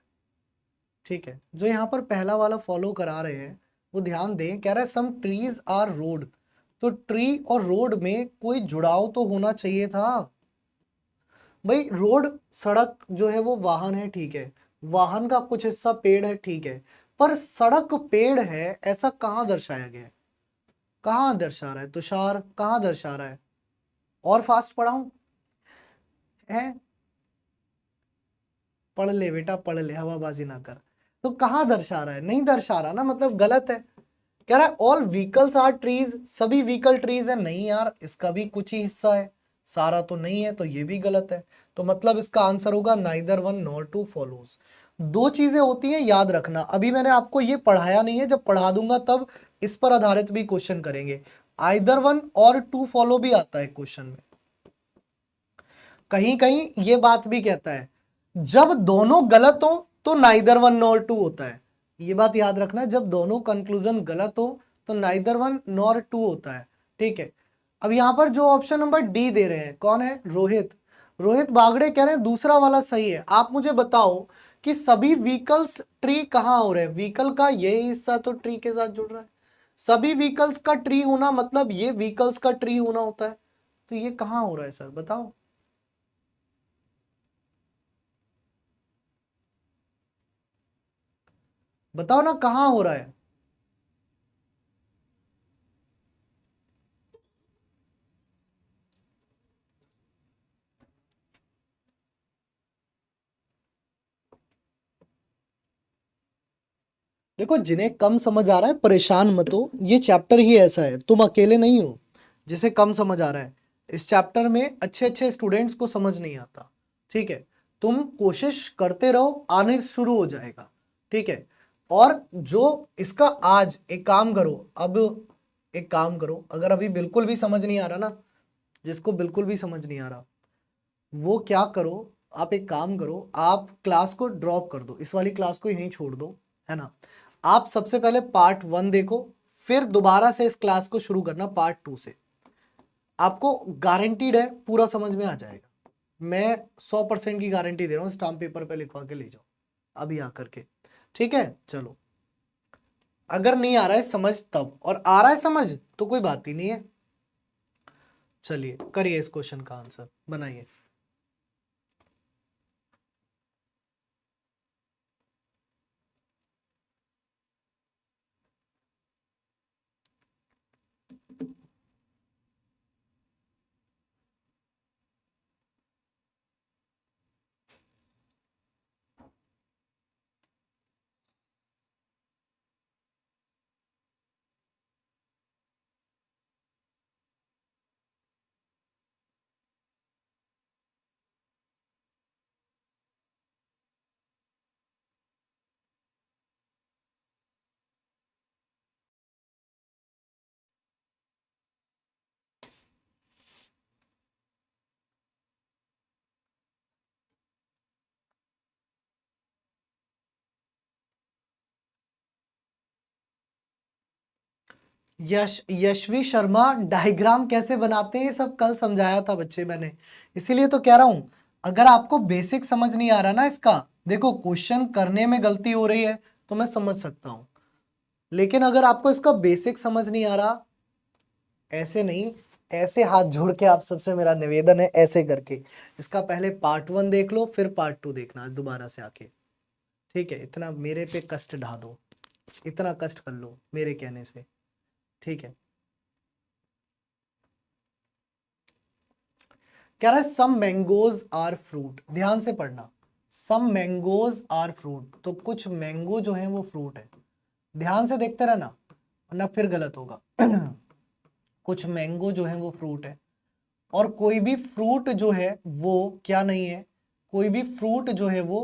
ठीक है, जो यहाँ पर पहला वाला फॉलो करा रहे हैं वो ध्यान दें, कह रहा है सम ट्रीज आर रोड, तो ट्री और रोड में कोई जुड़ाव तो होना चाहिए था। भाई रोड सड़क जो है वो वाहन है, ठीक है, वाहन का कुछ हिस्सा पेड़ है, ठीक है, पर सड़क पेड़ है ऐसा कहाँ दर्शाया गया है? कहाँ दर्शा रहा है तुषार, कहाँ दर्शा रहा है? और फास्ट पढ़ाऊं? है, पढ़ ले बेटा पढ़ ले, हवाबाजी ना कर। तो कहाँ दर्शा रहा है? नहीं दर्शा रहा ना, मतलब गलत है। कह रहा है ऑल व्हीकल्स आर ट्रीज, सभी व्हीकल ट्रीज है। नहीं यार, इसका भी कुछ ही हिस्सा है, सारा तो नहीं है, तो ये भी गलत है। तो मतलब इसका आंसर होगा neither one nor two follows. दो चीजें होती हैं, याद रखना। अभी मैंने आपको ये पढ़ाया नहीं है, जब पढ़ा दूंगा तब इस पर आधारित भी क्वेश्चन करेंगे। आइदर वन और टू फॉलो भी आता है क्वेश्चन में, कहीं कहीं ये बात भी कहता है जब दोनों गलत हो तो नाइदर वन नॉर टू होता है। ये बात याद रखना, जब दोनों कंक्लूजन गलत हो तो नाइदर वन नॉर टू होता है। ठीक है, अब यहां पर जो ऑप्शन नंबर डी दे रहे हैं, कौन है? रोहित। रोहित बागड़े कह रहे हैं दूसरा वाला सही है। आप मुझे बताओ कि सभी व्हीकल्स ट्री कहां हो रहे हैं? व्हीकल का ये हिस्सा तो ट्री के साथ जुड़ रहा है। सभी व्हीकल्स का ट्री होना मतलब ये व्हीकल्स का ट्री होना होता है। तो ये कहां हो रहा है सर, बताओ। बताओ ना कहां हो रहा है। देखो जिन्हें कम समझ आ रहा है परेशान मत हो, ये चैप्टर ही ऐसा है, तुम अकेले नहीं हो जिसे कम समझ आ रहा है। इस चैप्टर में अच्छे अच्छे स्टूडेंट्स को समझ नहीं आता। ठीक है, तुम कोशिश करते रहो, आने शुरू हो जाएगा। ठीक है, और जो इसका आज एक काम करो, अब एक काम करो, अगर अभी बिल्कुल भी समझ नहीं आ रहा ना, जिसको बिल्कुल भी समझ नहीं आ रहा वो क्या करो, आप एक काम करो, आप क्लास को ड्रॉप कर दो, इस वाली क्लास को यहीं छोड़ दो, है ना। आप सबसे पहले पार्ट 1 देखो, फिर दोबारा से इस क्लास को शुरू करना पार्ट 2 से। आपको गारंटीड है पूरा समझ में आ जाएगा, मैं 100% की गारंटी दे रहा हूं, स्टाम्प पेपर पे लिखवा के ले जाओ अभी आकर के। ठीक है, चलो, अगर नहीं आ रहा है समझ तब, और आ रहा है समझ तो कोई बात ही नहीं है। चलिए करिए, इस क्वेश्चन का आंसर बनाइए। यशवी शर्मा, डायग्राम कैसे बनाते हैं ये सब कल समझाया था बच्चे मैंने, इसीलिए तो कह रहा हूं। अगर आपको बेसिक समझ नहीं आ रहा ना इसका, देखो क्वेश्चन करने में गलती हो रही है तो मैं समझ सकता हूं, लेकिन अगर आपको इसका बेसिक समझ नहीं आ रहा, ऐसे नहीं, ऐसे हाथ जोड़ के आप सबसे मेरा निवेदन है, ऐसे करके इसका पहले पार्ट 1 देख लो, फिर पार्ट 2 देखना दोबारा से आके। ठीक है, इतना मेरे पे कष्ट ढा दो, इतना कष्ट कर लो मेरे कहने से। ठीक है, कह रहा है सम मैंगोज आर फ्रूट, ध्यान से पढ़ना, सम मैंगोज आर फ्रूट, तो कुछ मैंगो जो है वो फ्रूट है। ध्यान से देखते रहना वरना फिर गलत होगा। कुछ मैंगो जो है वो फ्रूट है, और कोई भी फ्रूट जो है वो क्या नहीं है, कोई भी फ्रूट जो है वो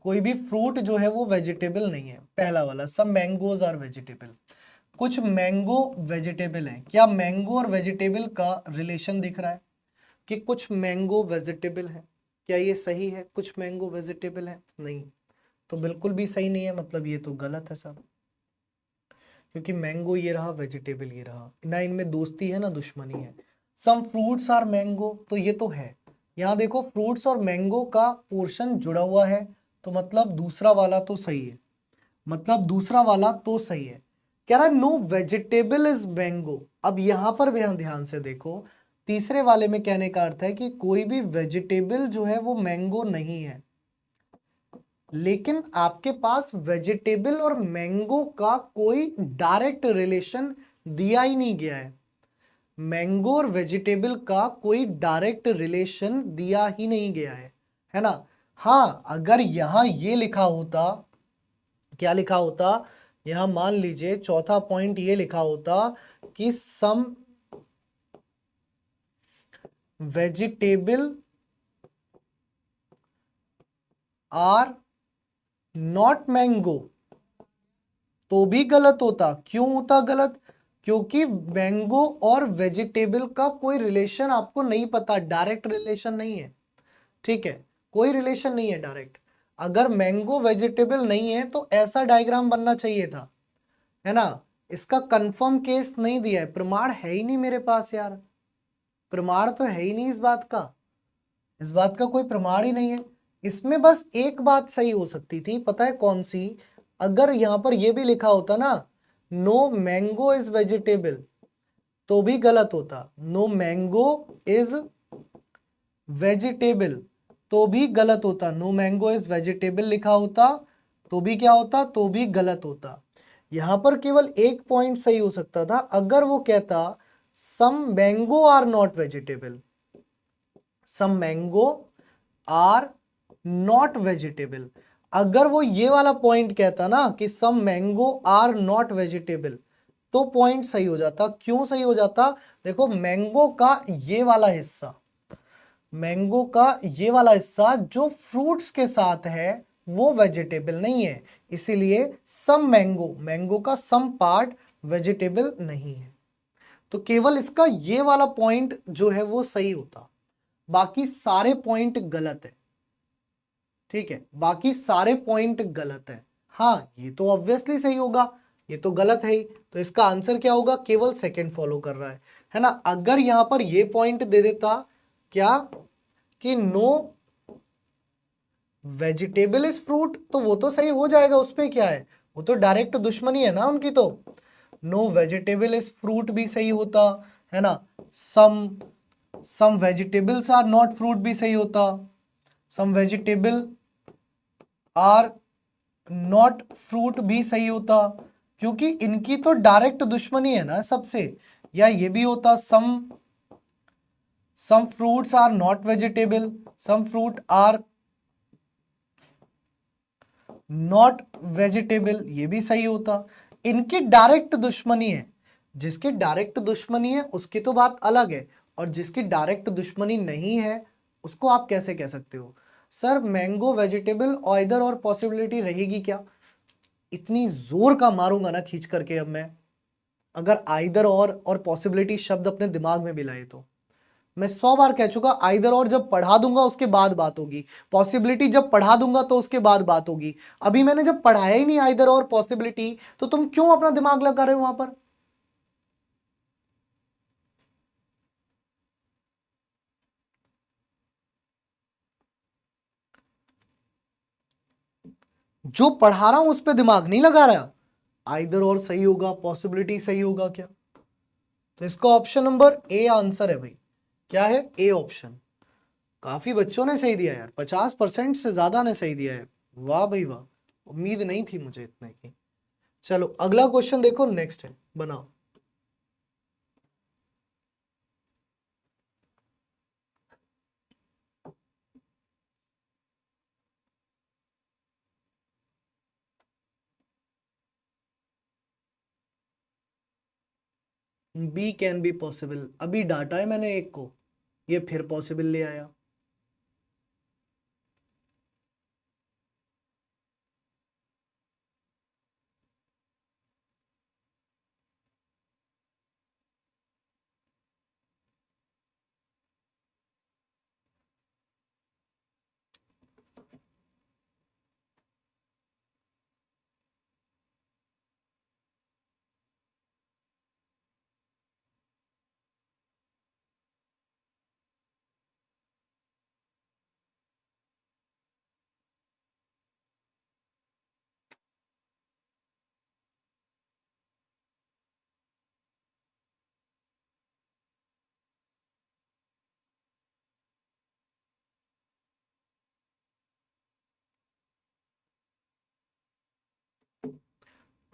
कोई भी फ्रूट जो है वो वेजिटेबल नहीं है। पहला वाला, सम मैंगोज आर वेजिटेबल, कुछ मैंगो वेजिटेबल है। क्या मैंगो और वेजिटेबल का रिलेशन दिख रहा है कि कुछ मैंगो वेजिटेबल है? क्या ये सही है? कुछ मैंगो वेजिटेबल है? नहीं, तो बिल्कुल भी सही नहीं है, मतलब ये तो गलत है सब, क्योंकि मैंगो ये रहा, वेजिटेबल ये रहा, ना इनमें दोस्ती है ना दुश्मनी है। सम फ्रूट्स आर मैंगो, तो ये तो है। यहाँ देखो फ्रूट्स और मैंगो का पोर्शन जुड़ा हुआ है, तो मतलब दूसरा वाला तो सही है, मतलब दूसरा वाला तो सही है। कह रहा है नो वेजिटेबल इज मैंगो। अब यहां पर भी ध्यान से देखो, तीसरे वाले में कहने का अर्थ है कि कोई भी वेजिटेबल जो है वो मैंगो नहीं है, लेकिन आपके पास वेजिटेबल और मैंगो का कोई डायरेक्ट रिलेशन दिया ही नहीं गया है। मैंगो और वेजिटेबल का कोई डायरेक्ट रिलेशन दिया ही नहीं गया है ना। हाँ, अगर यहां ये लिखा होता, क्या लिखा होता, यहां मान लीजिए चौथा पॉइंट ये लिखा होता कि सम वेजिटेबल आर नॉट मैंगो, तो भी गलत होता। क्यों होता गलत? क्योंकि मैंगो और वेजिटेबल का कोई रिलेशन आपको नहीं पता, डायरेक्ट रिलेशन नहीं है। ठीक है, कोई रिलेशन नहीं है डायरेक्ट। अगर मैंगो वेजिटेबल नहीं है तो ऐसा डायग्राम बनना चाहिए था, है ना। इसका कंफर्म केस नहीं दिया है, प्रमाण है ही नहीं मेरे पास यार, प्रमाण तो है ही नहीं इस बात का, इस बात का कोई प्रमाण ही नहीं है। इसमें बस एक बात सही हो सकती थी, पता है कौन सी? अगर यहां पर यह भी लिखा होता ना, नो मैंगो इज वेजिटेबल, तो भी गलत होता। नो मैंगो इज वेजिटेबल, तो भी गलत होता। नो मैंगो इज वेजिटेबल लिखा होता तो भी क्या होता? तो भी गलत होता। यहां पर केवल एक पॉइंट सही हो सकता था, अगर वो कहता some mango are not vegetable, some mango are not vegetable. अगर वो ये वाला पॉइंट कहता ना कि some mango are not vegetable, तो पॉइंट सही हो जाता। क्यों सही हो जाता? देखो मैंगो का ये वाला हिस्सा, मैंगो का ये वाला हिस्सा जो फ्रूट्स के साथ है वो वेजिटेबल नहीं है, इसीलिए सम मैंगो, मैंगो का सम पार्ट वेजिटेबल नहीं है। तो केवल इसका ये वाला पॉइंट जो है वो सही होता, बाकी सारे पॉइंट गलत है। ठीक है, बाकी सारे पॉइंट गलत है। हाँ, ये तो ऑब्वियसली सही होगा, ये तो गलत है ही, तो इसका आंसर क्या होगा? केवल सेकंड फॉलो कर रहा है ना। अगर यहां पर ये पॉइंट दे देता क्या कि नो वेजिटेबल इज फ्रूट, तो वो तो सही हो जाएगा, उसपे क्या है, वो तो डायरेक्ट दुश्मनी है ना उनकी। तो नो वेजिटेबल इज फ्रूट भी सही होता, है ना। Some some vegetables are not fruit भी सही होता, some vegetable are not fruit भी सही होता, क्योंकि इनकी तो डायरेक्ट दुश्मनी है ना सबसे। या ये भी होता some fruits are not vegetable, some fruit are not vegetable, ये भी सही होता। इनकी डायरेक्ट दुश्मनी है, जिसकी डायरेक्ट दुश्मनी है उसकी तो बात अलग है, और जिसकी डायरेक्ट दुश्मनी नहीं है उसको आप कैसे कह सकते हो? सर मैंगो वेजिटेबल ऑइदर और पॉसिबिलिटी रहेगी क्या? इतनी जोर का मारूंगा ना खींच करके अब मैं, अगर आइदर और पॉसिबिलिटी शब्द अपने दिमाग में भी लाए तो। मैं 100 बार कह चुका, आइदर और जब पढ़ा दूंगा उसके बाद बात होगी, पॉसिबिलिटी जब पढ़ा दूंगा तो उसके बाद बात होगी। अभी मैंने जब पढ़ाया ही नहीं आइदर और पॉसिबिलिटी, तो तुम क्यों अपना दिमाग लगा रहे हो वहां पर? जो पढ़ा रहा हूं उस पर दिमाग नहीं लगा रहा। आइदर और सही होगा, पॉसिबिलिटी सही होगा क्या? तो इसका ऑप्शन नंबर ए आंसर है भाई। क्या है? A option. काफी बच्चों ने सही दिया यार, 50% से ज्यादा ने सही दिया है। वाह भाई वाह, उम्मीद नहीं थी मुझे इतने की। चलो अगला क्वेश्चन देखो, नेक्स्ट है, बनाओ। बी कैन बी पॉसिबल, अभी डाटा है मैंने एक को, ये फिर पॉसिबल ले आया।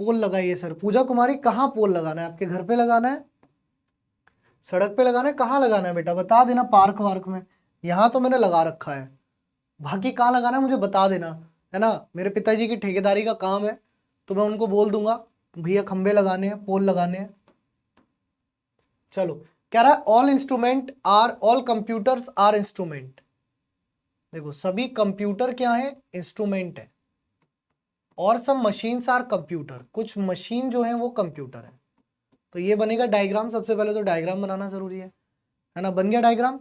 पोल लगाइए सर। पूजा कुमारी कहाँ पोल लगाना है? आपके घर पे लगाना है, सड़क पे लगाना है, कहाँ लगाना है बेटा बता देना। पार्क वार्क में, यहाँ तो मैंने लगा रखा है, बाकी कहाँ लगाना है मुझे बता देना, है ना। मेरे पिताजी की ठेकेदारी का काम है, तो मैं उनको बोल दूंगा भैया खंबे लगाने हैं, पोल लगाने हैं। चलो, कह रहा है all instrument are, all computers are instrument. देखो सभी कंप्यूटर क्या है? इंस्ट्रूमेंट है। और सब मशीन्स आर कंप्यूटर, कुछ मशीन जो है वो कंप्यूटर है। तो ये बनेगा डायग्राम। सबसे पहले तो डायग्राम बनाना जरूरी है ना। बन गया डायग्राम,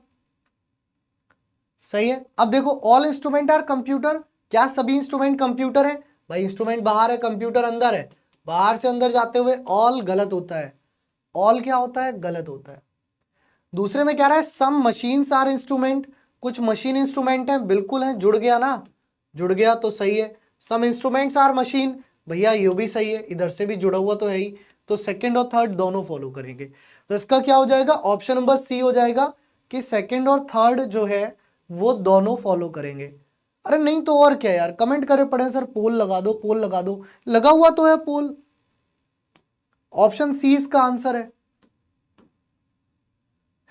सही है। अब देखो ऑल इंस्ट्रूमेंट आर कंप्यूटर, क्या सभी इंस्ट्रूमेंट कंप्यूटर है? भाई इंस्ट्रूमेंट बाहर है, कंप्यूटर अंदर है। बाहर से अंदर जाते हुए ऑल गलत होता है। ऑल क्या होता है? गलत होता है। दूसरे में कह रहा है सम मशीन्स आर इंस्ट्रूमेंट, कुछ मशीन इंस्ट्रूमेंट है, बिल्कुल है, जुड़ गया ना, जुड़ गया तो सही है। सम इंस्ट्रूमेंट्स आर मशीन, भैया ये भी सही है, इधर से भी जुड़ा हुआ तो है ही। तो सेकंड और थर्ड दोनों फॉलो करेंगे। तो इसका क्या हो जाएगा? ऑप्शन नंबर सी हो जाएगा कि सेकंड और थर्ड जो है वो दोनों फॉलो करेंगे। अरे नहीं तो और क्या यार, कमेंट करे पड़े सर पोल लगा दो, पोल लगा दो, लगा हुआ तो है पोल। ऑप्शन सी इसका आंसर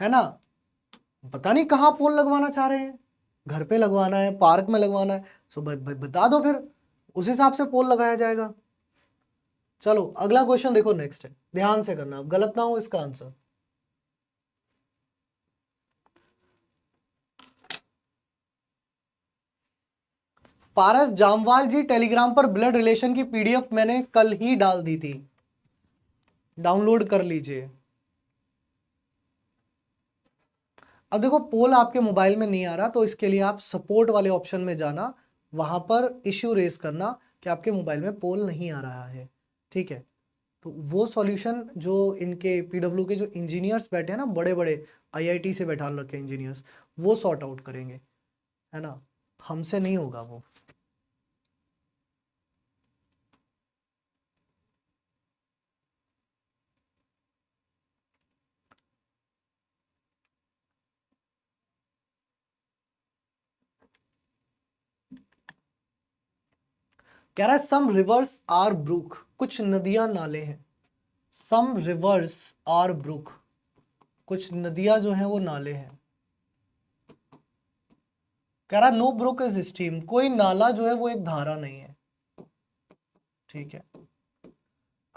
है ना। पता नहीं कहाँ पोल लगवाना चाह रहे हैं, घर पे लगवाना है, पार्क में लगवाना है, सो बता दो, फिर उस हिसाब से पोल लगाया जाएगा। चलो अगला क्वेश्चन देखो, नेक्स्ट है, ध्यान से करना, अब गलत ना हो इसका आंसर। पारस जामवाल जी, टेलीग्राम पर ब्लड रिलेशन की पीडीएफ मैंने कल ही डाल दी थी, डाउनलोड कर लीजिए। अब देखो पोल आपके मोबाइल में नहीं आ रहा, तो इसके लिए आप सपोर्ट वाले ऑप्शन में जाना, वहां पर इश्यू रेस करना कि आपके मोबाइल में पोल नहीं आ रहा है, ठीक है। तो वो सॉल्यूशन जो इनके पीडब्ल्यू के जो इंजीनियर्स बैठे हैं ना, बड़े बड़े आईआईटी से बैठा रखे इंजीनियर्स, वो सॉर्ट आउट करेंगे, है ना, हमसे नहीं होगा वो। कह रहा है सम रिवर्स आर ब्रूक, कुछ नदियां नाले हैं। सम रिवर्स आर ब्रूक, कुछ नदियां जो हैं वो नाले हैं। कह रहा नो ब्रूक इज स्ट्रीम, कोई नाला जो है वो एक धारा नहीं है, ठीक है।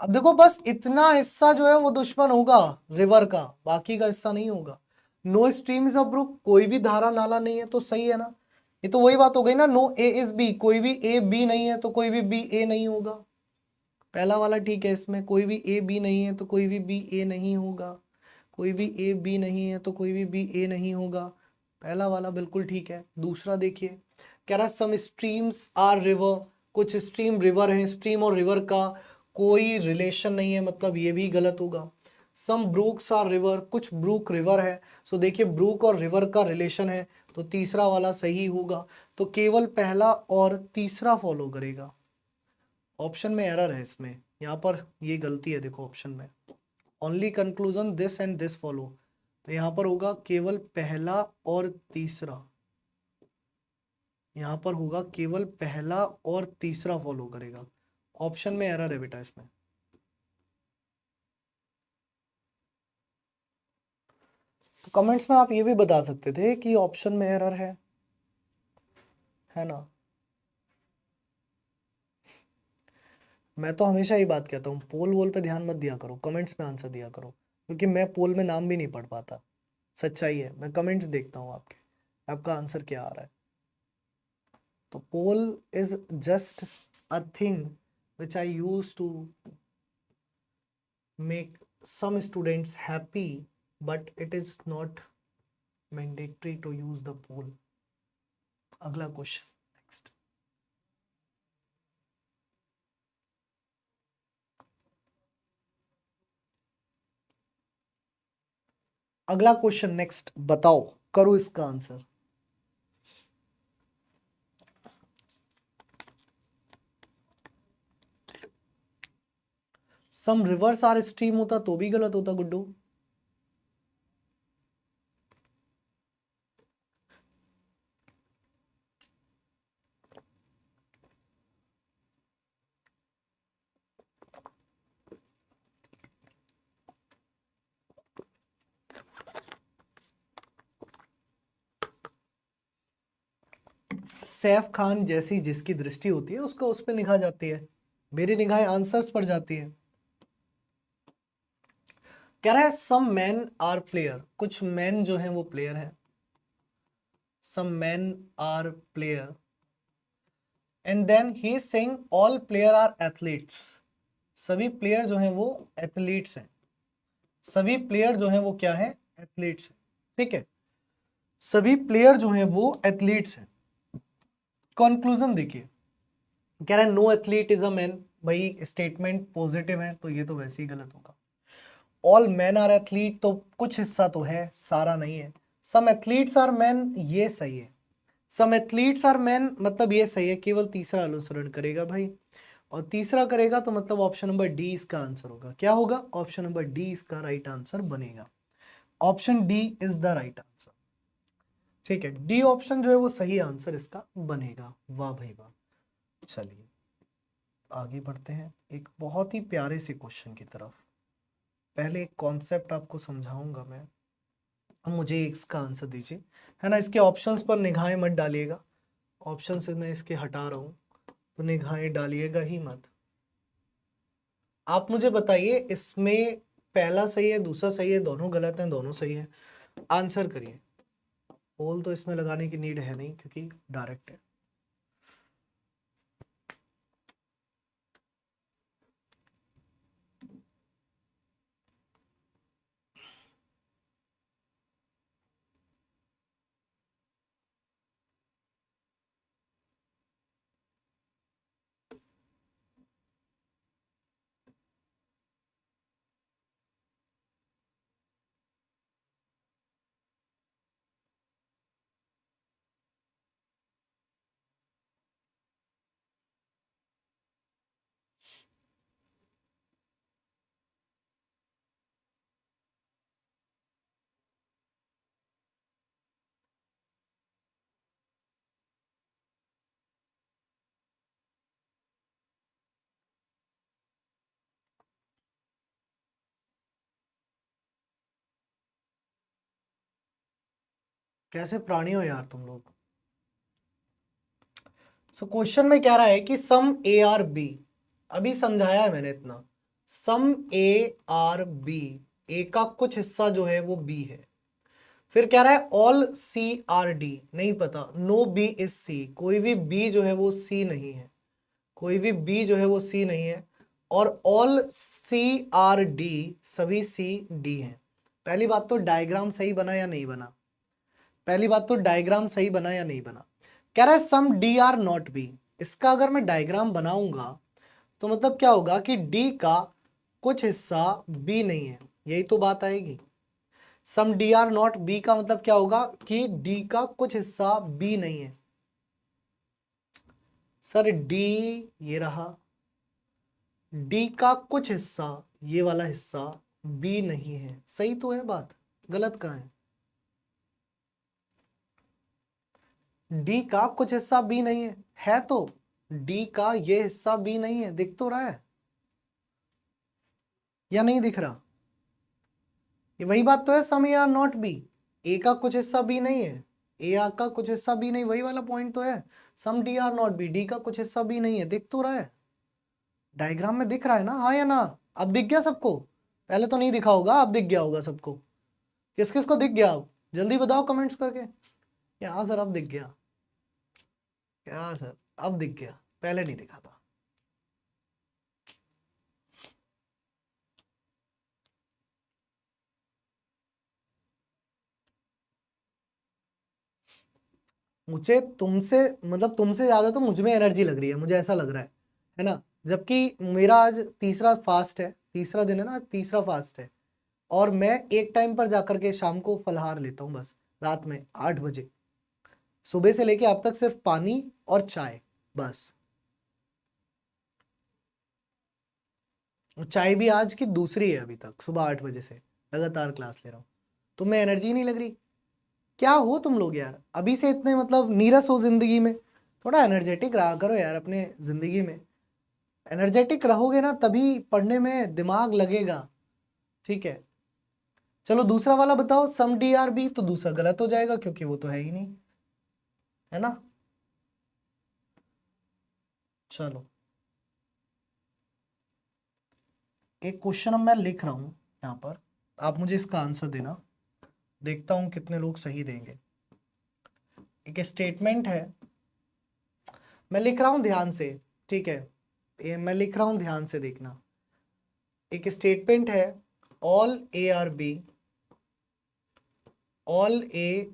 अब देखो बस इतना हिस्सा जो है वो दुश्मन होगा रिवर का, बाकी का हिस्सा नहीं होगा। No stream is a brook, कोई भी धारा नाला नहीं है, तो सही है ना। ये तो वही बात हो गई ना, नो ए इज बी, कोई भी ए बी नहीं है तो कोई भी बी ए नहीं होगा। पहला वाला ठीक है, इसमें कोई भी ए बी नहीं है तो कोई भी बी ए नहीं होगा, कोई भी ए बी नहीं है तो कोई भी बी ए नहीं होगा। पहला वाला बिल्कुल ठीक है। दूसरा देखिए, कह रहा सम स्ट्रीम्स आर रिवर, कुछ स्ट्रीम रिवर है, स्ट्रीम और रिवर का कोई रिलेशन नहीं है, मतलब ये भी गलत होगा। सम ब्रूक्स आर रिवर, कुछ ब्रूक रिवर है, सो देखिए ब्रूक और रिवर का रिलेशन है, तो तीसरा वाला सही होगा। तो केवल पहला और तीसरा फॉलो करेगा। ऑप्शन में एरर है इसमें, यहाँ पर ये गलती है, देखो ऑप्शन में only conclusion this and this follow, तो यहाँ पर होगा केवल पहला और तीसरा, यहाँ पर होगा केवल पहला और तीसरा फॉलो करेगा। ऑप्शन में एरर है बेटा इसमें। तो कमेंट्स में आप ये भी बता सकते थे कि ऑप्शन में एरर है ना। मैं तो हमेशा ही बात कहता हूँ, पोल वोल पे ध्यान मत दिया करो, कमेंट्स में आंसर दिया करो, क्योंकि मैं पोल में नाम भी नहीं पढ़ पाता। सच्चाई है, मैं कमेंट्स देखता हूँ आपके, आपका आंसर क्या आ रहा है। तो poll is just a thing which I use to make some students happy, but it is not mandatory to use the poll. अगला क्वेश्चन, नेक्स्ट। अगला क्वेश्चन नेक्स्ट, बताओ, करो इसका answer. Some rivers are stream होता तो भी गलत होता गुड्डू। सैफ खान जैसी जिसकी दृष्टि होती है उसका उस पर निगाह जाती है, मेरी निगाहें आंसर्स पर जाती है। कह रहा है सम मैन आर प्लेयर, कुछ मैन जो है वो प्लेयर है, some man are player, and then he is saying all player are athletes, सभी प्लेयर जो हैं वो एथलीट्स हैं, सभी प्लेयर जो हैं वो क्या है, एथलीट्स हैं, ठीक है, सभी प्लेयर जो हैं वो एथलीट्स हैं। कंक्लूजन देखिए, कह रहा है no athlete is a man, भाई स्टेटमेंट पॉजिटिव है तो ये तो वैसे ही गलत होगा। ऑल मैन आर एथलीट, तो कुछ हिस्सा तो है, सारा नहीं है। सम एथलीट्स आर मैन, ये सही है, सम एथलीट्स आर मैन मतलब ये सही है, केवल तीसरा अनुसरण करेगा भाई, और तीसरा करेगा तो मतलब ऑप्शन नंबर डी इसका आंसर होगा। क्या होगा, ऑप्शन नंबर डी इसका राइट आंसर बनेगा, option D is the right answer, ठीक है, डी ऑप्शन जो है वो सही आंसर इसका बनेगा। वाह भाई वाह। चलिए आगे बढ़ते हैं एक बहुत ही प्यारे से क्वेश्चन की तरफ। पहले एक कॉन्सेप्ट आपको समझाऊंगा मैं, मुझे इसका आंसर दीजिए, है ना। इसके ऑप्शंस पर निगाहें मत डालिएगा, ऑप्शन से मैं इसके हटा रहा हूँ तो निगाहें डालिएगा ही मत। आप मुझे बताइए इसमें पहला सही है, दूसरा सही है, दोनों गलत हैं, दोनों सही है, आंसर करिए। पोल तो इसमें लगाने की नीड है नहीं क्योंकि डायरेक्ट है। कैसे प्राणी हो यार तुम लोग। सो क्वेश्चन में कह रहा है कि सम ए आर बी, अभी समझाया है मैंने इतना, सम ए आर बी, ए का कुछ हिस्सा जो है वो बी है। फिर कह रहा है ऑल सी आर डी, नहीं पता, नो बी इज सी, कोई भी बी जो है वो सी नहीं है, कोई भी बी जो है वो सी नहीं है, और ऑल सी आर डी, सभी सी डी हैं। पहली बात तो डायग्राम सही बना या नहीं बना, पहली बात तो डायग्राम सही बना या नहीं बना। कह रहा है some D are not B, इसका अगर मैं डायग्राम बनाऊंगा तो मतलब क्या होगा कि डी का कुछ हिस्सा बी नहीं है, यही तो बात आएगी। सम डी आर नॉट बी का मतलब क्या होगा कि डी का कुछ हिस्सा बी नहीं है। सर डी ये रहा, डी का कुछ हिस्सा, ये वाला हिस्सा बी नहीं है, सही तो है बात, गलत कहाँ है। डी का कुछ हिस्सा बी नहीं है तो डी का ये हिस्सा बी नहीं है, दिख तो रहा है या नहीं दिख रहा, ये वही बात तो है, सम ए आर नॉट बी, ए का कुछ हिस्सा बी नहीं है, ए आर का कुछ हिस्सा बी नहीं, वही वाला पॉइंट तो है, some D are not B, D का कुछ हिस्सा बी नहीं है, दिख तो रहा है, डायग्राम में दिख रहा है ना, हाँ या ना। अब दिख गया सबको, पहले तो नहीं दिखा होगा, अब दिख गया होगा सबको, किस किस को दिख गया, अब जल्दी बताओ कमेंट्स करके। हाँ सर अब दिख गया, क्या सर अब दिख गया, पहले नहीं दिखा था। मुझे तुमसे मतलब तुमसे ज्यादा तो मुझ में एनर्जी लग रही है, मुझे ऐसा लग रहा है ना, जबकि मेरा आज तीसरा फास्ट है, तीसरा दिन है ना, तीसरा फास्ट है, और मैं एक टाइम पर जाकर के शाम को फलाहार लेता हूँ बस, रात में 8 बजे, सुबह से लेके अब तक सिर्फ पानी और चाय बस, और चाय भी आज की दूसरी है, अभी तक सुबह 8 बजे से लगातार क्लास ले रहा हूँ, तो मैं एनर्जी नहीं लग रही। क्या हो तुम लोग यार, अभी से इतने मतलब नीरस हो जिंदगी में, थोड़ा एनर्जेटिक रहा करो यार अपने जिंदगी में, एनर्जेटिक रहोगे ना तभी पढ़ने में दिमाग लगेगा, ठीक है। चलो दूसरा वाला बताओ, सम डी आर बी, तो दूसरा गलत हो जाएगा क्योंकि वो तो है ही नहीं, है ना। चलो एक क्वेश्चन अब मैं लिख रहा हूं यहाँ पर, आप मुझे इसका आंसर देना, देखता हूं कितने लोग सही देंगे। एक स्टेटमेंट है, मैं लिख रहा हूं ध्यान से, ठीक है, ये मैं लिख रहा हूं ध्यान से देखना। एक स्टेटमेंट है, all A are B, all A,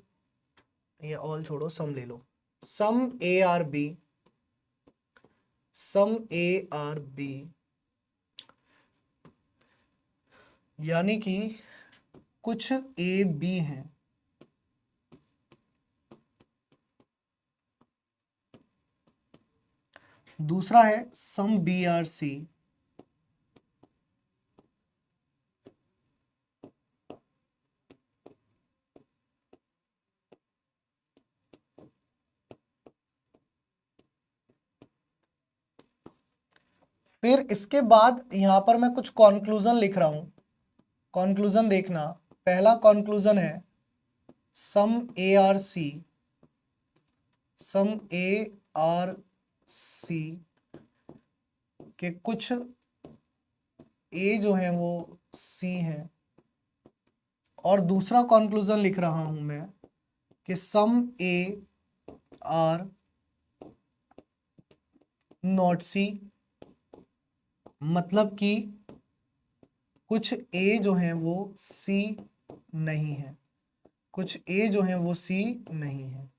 ये ऑल छोड़ो, सम ले लो, some A are B, some A are B, यानी कि कुछ ए बी हैं, दूसरा है सम बी आर सी, फिर इसके बाद यहां पर मैं कुछ कॉन्क्लूजन लिख रहा हूं। कॉन्क्लूजन देखना, पहला कॉन्क्लूजन है सम A R C, some A R C के कुछ ए जो है वो सी हैं, और दूसरा कॉन्क्लूजन लिख रहा हूं मैं कि सम ए आर नॉट सी, मतलब कि कुछ ए जो है वो सी नहीं है, कुछ ए जो है वो सी नहीं है।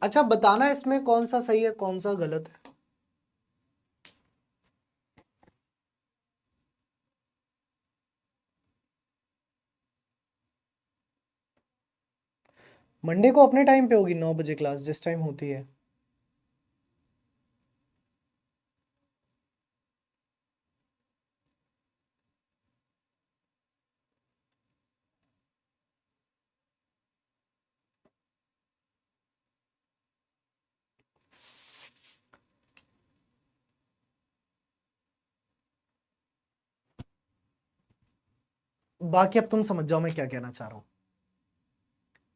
अच्छा बताना इसमें कौन सा सही है कौन सा गलत है। मंडे को अपने टाइम पे होगी 9 बजे क्लास, जिस टाइम होती है। बाकी अब तुम समझ जाओ मैं क्या कहना चाह रहा हूं,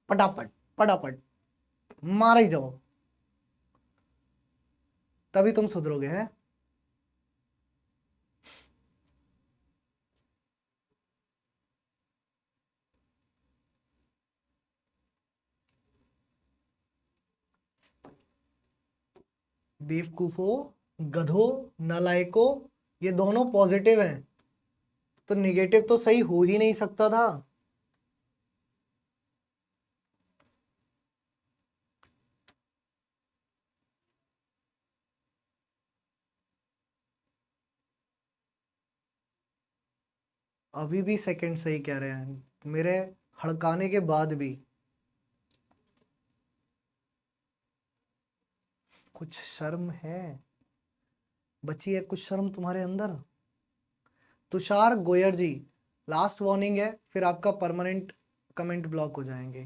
फटाफट फटाफट मारा ही जाओ, तभी तुम सुधरोगे हैं। बेवकूफो, गधो, नालायको, ये दोनों पॉजिटिव हैं, तो निगेटिव तो सही हो ही नहीं सकता था। अभी भी सेकंड सही कह रहे हैं, मेरे हड़काने के बाद भी। कुछ शर्म है, बची है कुछ शर्म तुम्हारे अंदर। तुषार गोयर जी, लास्ट वार्निंग है, फिर आपका परमानेंट कमेंट ब्लॉक हो जाएंगे,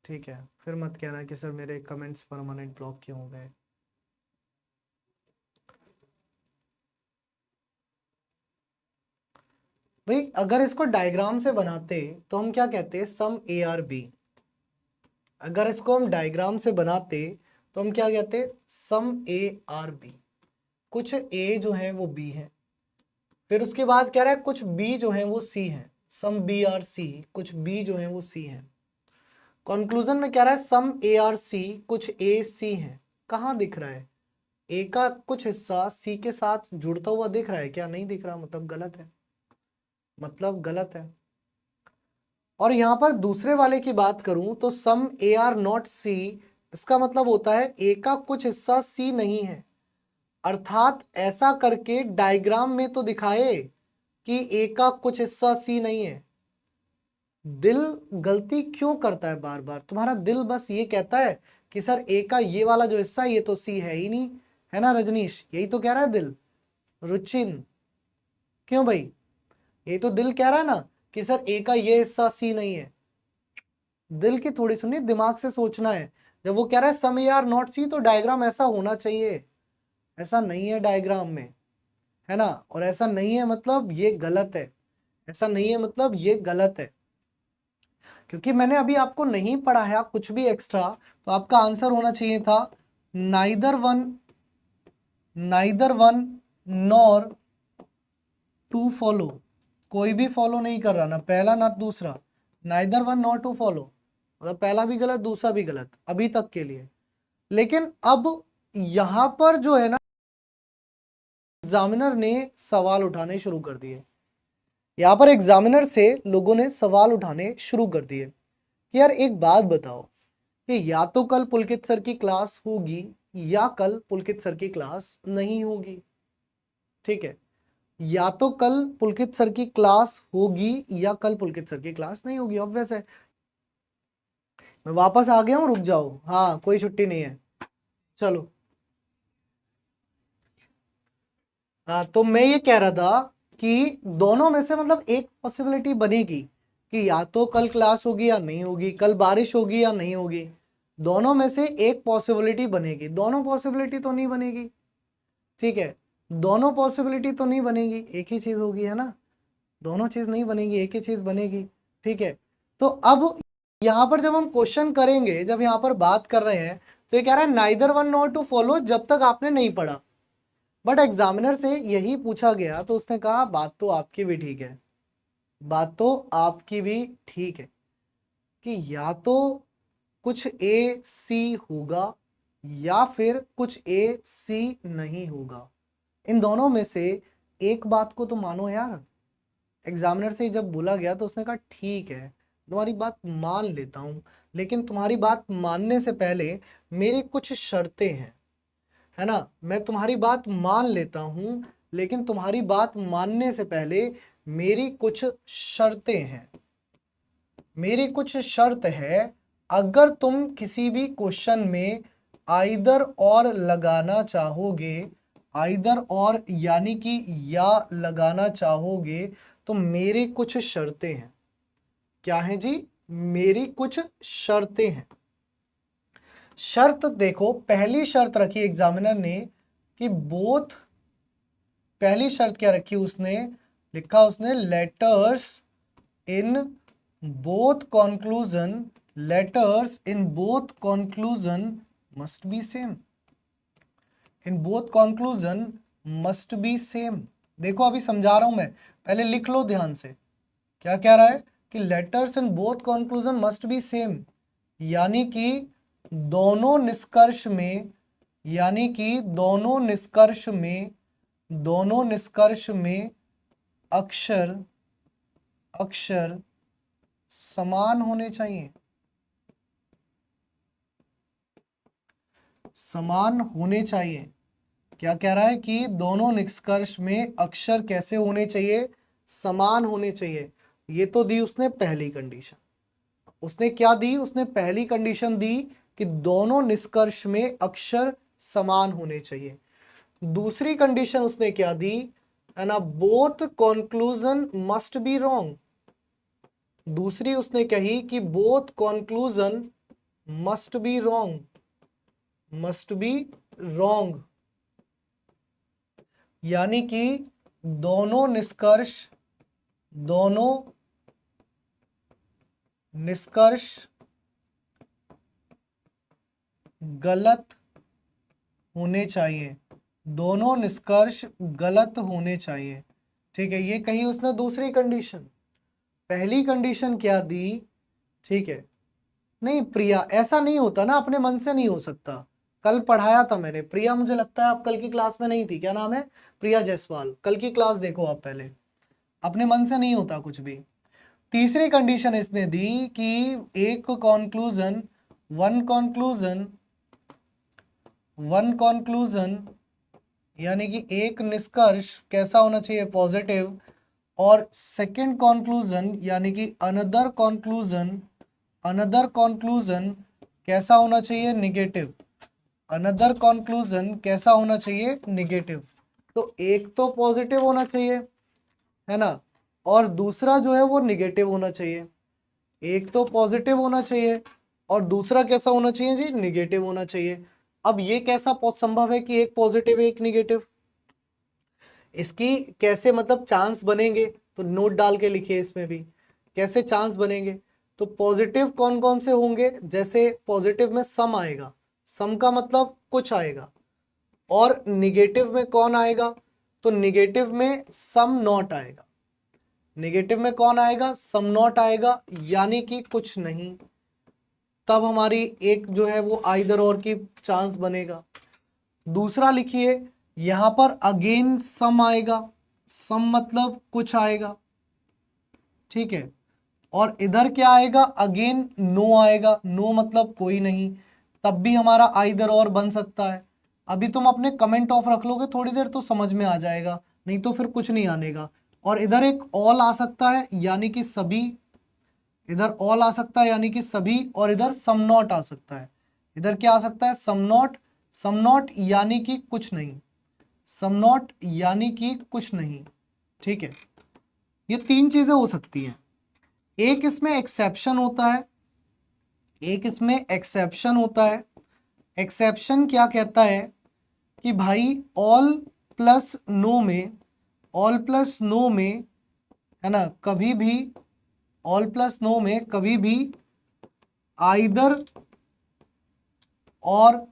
ठीक है, फिर मत कहना कि सर मेरे कमेंट्स परमानेंट ब्लॉक क्यों हो गए। भाई अगर इसको डायग्राम से बनाते तो हम क्या कहते, सम ए आर बी। अगर इसको हम डायग्राम से बनाते तो हम क्या कहते, सम ए आर बी, कुछ ए जो है वो बी है, फिर उसके बाद कह रहा है कुछ बी जो है वो सी है, सम बी आर सी, कुछ बी जो है वो सी है। कंक्लूजन में कह रहा है सम ए आर सी, कुछ ए सी है। कहाँ दिख रहा है, ए का कुछ हिस्सा सी के साथ जुड़ता हुआ दिख रहा है क्या, नहीं दिख रहा, मतलब गलत है, मतलब गलत है। और यहां पर दूसरे वाले की बात करूं तो सम ए आर नॉट सी, इसका मतलब होता है ए का कुछ हिस्सा सी नहीं है, अर्थात ऐसा करके डायग्राम में तो दिखाए कि ए का कुछ हिस्सा सी नहीं है। दिल गलती क्यों करता है बार बार, तुम्हारा दिल बस ये कहता है कि सर ए का ये वाला जो हिस्सा है ये तो सी है ही नहीं, है ना रजनीश, यही तो कह रहा है दिल। रुचिन, क्यों भाई, ये तो दिल कह रहा है ना कि सर ए का ये हिस्सा सी नहीं है। दिल की थोड़ी सुनिए, दिमाग से सोचना है। जब वो कह रहा है सम ए आर नॉट सी, तो डायग्राम ऐसा होना चाहिए, ऐसा नहीं है डायग्राम में, है ना, और ऐसा नहीं है मतलब ये गलत है, ऐसा नहीं है मतलब ये गलत है। क्योंकि मैंने अभी आपको नहीं पढ़ाया कुछ भी एक्स्ट्रा, तो आपका आंसर होना चाहिए था neither one neither one nor two follow, कोई भी फॉलो नहीं कर रहा, ना पहला ना दूसरा, neither one nor two follow, मतलब पहला भी गलत दूसरा भी गलत अभी तक के लिए। लेकिन अब यहां पर जो है ना एग्जामिनर ने सवाल उठाने शुरू कर दिए, यहां पर एग्जामिनर से लोगों ने सवाल उठाने शुरू कर दिए कि यार एक बात बताओ कि या तो कल पुलकित सर की क्लास होगी या कल पुलकित सर की क्लास नहीं होगी। ठीक है, या तो कल पुलकित सर की क्लास होगी या कल पुलकित सर की क्लास नहीं होगी, ऑब्वियस है। मैं वापस आ गया हूं, रुक जाओ, हाँ कोई छुट्टी नहीं है, चलो। हाँ तो मैं ये कह रहा था कि दोनों में से मतलब एक पॉसिबिलिटी बनेगी कि या तो कल क्लास होगी या नहीं होगी, कल बारिश होगी या नहीं होगी, दोनों में से एक पॉसिबिलिटी बनेगी। दोनों पॉसिबिलिटी तो नहीं बनेगी, ठीक है, दोनों पॉसिबिलिटी तो नहीं बनेगी, एक ही चीज होगी, है ना, दोनों चीज नहीं बनेगी, एक ही चीज बनेगी। ठीक है, तो अब यहां पर जब हम क्वेश्चन करेंगे, जब यहां पर बात कर रहे हैं, तो ये कह रहा है neither one nor two follow जब तक आपने नहीं पढ़ा। बट एग्जामिनर से यही पूछा गया तो उसने कहा बात तो आपकी भी ठीक है, बात तो आपकी भी ठीक है कि या तो कुछ ए सी होगा या फिर कुछ ए सी नहीं होगा, इन दोनों में से एक बात को तो मानो यार। एग्जामिनर से जब बोला गया तो उसने कहा ठीक है तुम्हारी बात मान लेता हूं, लेकिन तुम्हारी बात मानने से पहले मेरी कुछ शर्तें हैं, है ना, मैं तुम्हारी बात मान लेता हूं लेकिन तुम्हारी बात मानने से पहले मेरी कुछ शर्तें हैं, मेरी कुछ शर्त है। अगर तुम किसी भी क्वेश्चन में आइदर और लगाना चाहोगे, आइदर और यानी कि या लगाना चाहोगे, तो मेरी कुछ शर्तें हैं। क्या है जी? मेरी कुछ शर्तें हैं। शर्त देखो, पहली शर्त रखी एग्जामिनर ने कि बोथ, पहली शर्त क्या रखी उसने, लिखा उसने letters in both conclusion, letters in both conclusion must be same, in both conclusion must be same. देखो अभी समझा रहा हूं मैं, पहले लिख लो ध्यान से। क्या कह रहा है कि letters in both conclusion must be same, यानी कि दोनों निष्कर्ष में, यानी कि दोनों निष्कर्ष में, दोनों निष्कर्ष में अक्षर, अक्षर समान होने चाहिए, समान होने चाहिए। क्या कह रहा है कि दोनों निष्कर्ष में अक्षर कैसे होने चाहिए, समान होने चाहिए। ये तो दी उसने पहली कंडीशन। उसने क्या दी, उसने पहली कंडीशन दी कि दोनों निष्कर्ष में अक्षर समान होने चाहिए। दूसरी कंडीशन उसने क्या दी, है ना, both conclusion must be wrong. दूसरी उसने कही कि both conclusion must be wrong, must be wrong, यानी कि दोनों निष्कर्ष, दोनों निष्कर्ष गलत होने चाहिए, दोनों निष्कर्ष गलत होने चाहिए। ठीक है, ये कही उसने दूसरी कंडीशन। पहली कंडीशन क्या दी, ठीक है, नहीं प्रिया ऐसा नहीं होता ना, अपने मन से नहीं हो सकता। कल पढ़ाया था मैंने, प्रिया मुझे लगता है आप कल की क्लास में नहीं थी, क्या नाम है, प्रिया जायसवाल। कल की क्लास देखो आप पहले, अपने मन से नहीं होता कुछ भी। तीसरी कंडीशन इसने दी कि एक conclusion, one conclusion, one conclusion यानी कि एक निष्कर्ष कैसा होना चाहिए, पॉजिटिव, और सेकंड कॉन्क्लूजन यानी कि अनदर कॉन्क्लूजन, अनदर कॉन्क्लूजन कैसा होना चाहिए, निगेटिव, अनदर कॉन्क्लूजन कैसा होना चाहिए, निगेटिव। तो एक तो पॉजिटिव होना चाहिए, है ना, और दूसरा जो है वो निगेटिव होना चाहिए। एक तो पॉजिटिव होना चाहिए और दूसरा कैसा होना चाहिए जी, निगेटिव होना चाहिए। अब ये कैसा संभव है कि एक पॉजिटिव एक निगेटिव, इसकी कैसे मतलब चांस बनेंगे, तो नोट डाल के लिखिए इसमें भी कैसे चांस बनेंगे। तो पॉजिटिव कौन कौन से होंगे, जैसे पॉजिटिव में सम आएगा, सम का मतलब कुछ आएगा, और निगेटिव में कौन आएगा? तो निगेटिव में सम नॉट आएगा। निगेटिव में कौन आएगा? सम नॉट आएगा, यानी कि कुछ नहीं। तब हमारी एक जो है वो आइदर और की चांस बनेगा। दूसरा लिखिए, यहां पर अगेन सम आएगा, सम मतलब कुछ आएगा, ठीक है। और इधर क्या आएगा? अगेन नो आएगा, नो मतलब कोई नहीं, तब भी हमारा आइदर और बन सकता है। अभी तुम अपने कमेंट ऑफ रख लोगे थोड़ी देर तो समझ में आ जाएगा, नहीं तो फिर कुछ नहीं आनेगा। और इधर एक ऑल आ सकता है यानी कि सभी, इधर ऑल आ सकता है यानी कि सभी, और इधर सम नॉट आ सकता है। इधर क्या आ सकता है? सम नॉट, सम नॉट यानी कि कुछ नहीं, सम नॉट यानी कि कुछ नहीं, ठीक है। ये तीन चीजें हो सकती हैं। एक इसमें एक्सेप्शन होता है, एक इसमें एक्सेप्शन होता है। एक्सेप्शन क्या कहता है कि भाई ऑल प्लस नो में, ऑल प्लस नो में, है ना, कभी भी ऑल प्लस नो में कभी भी आइदर और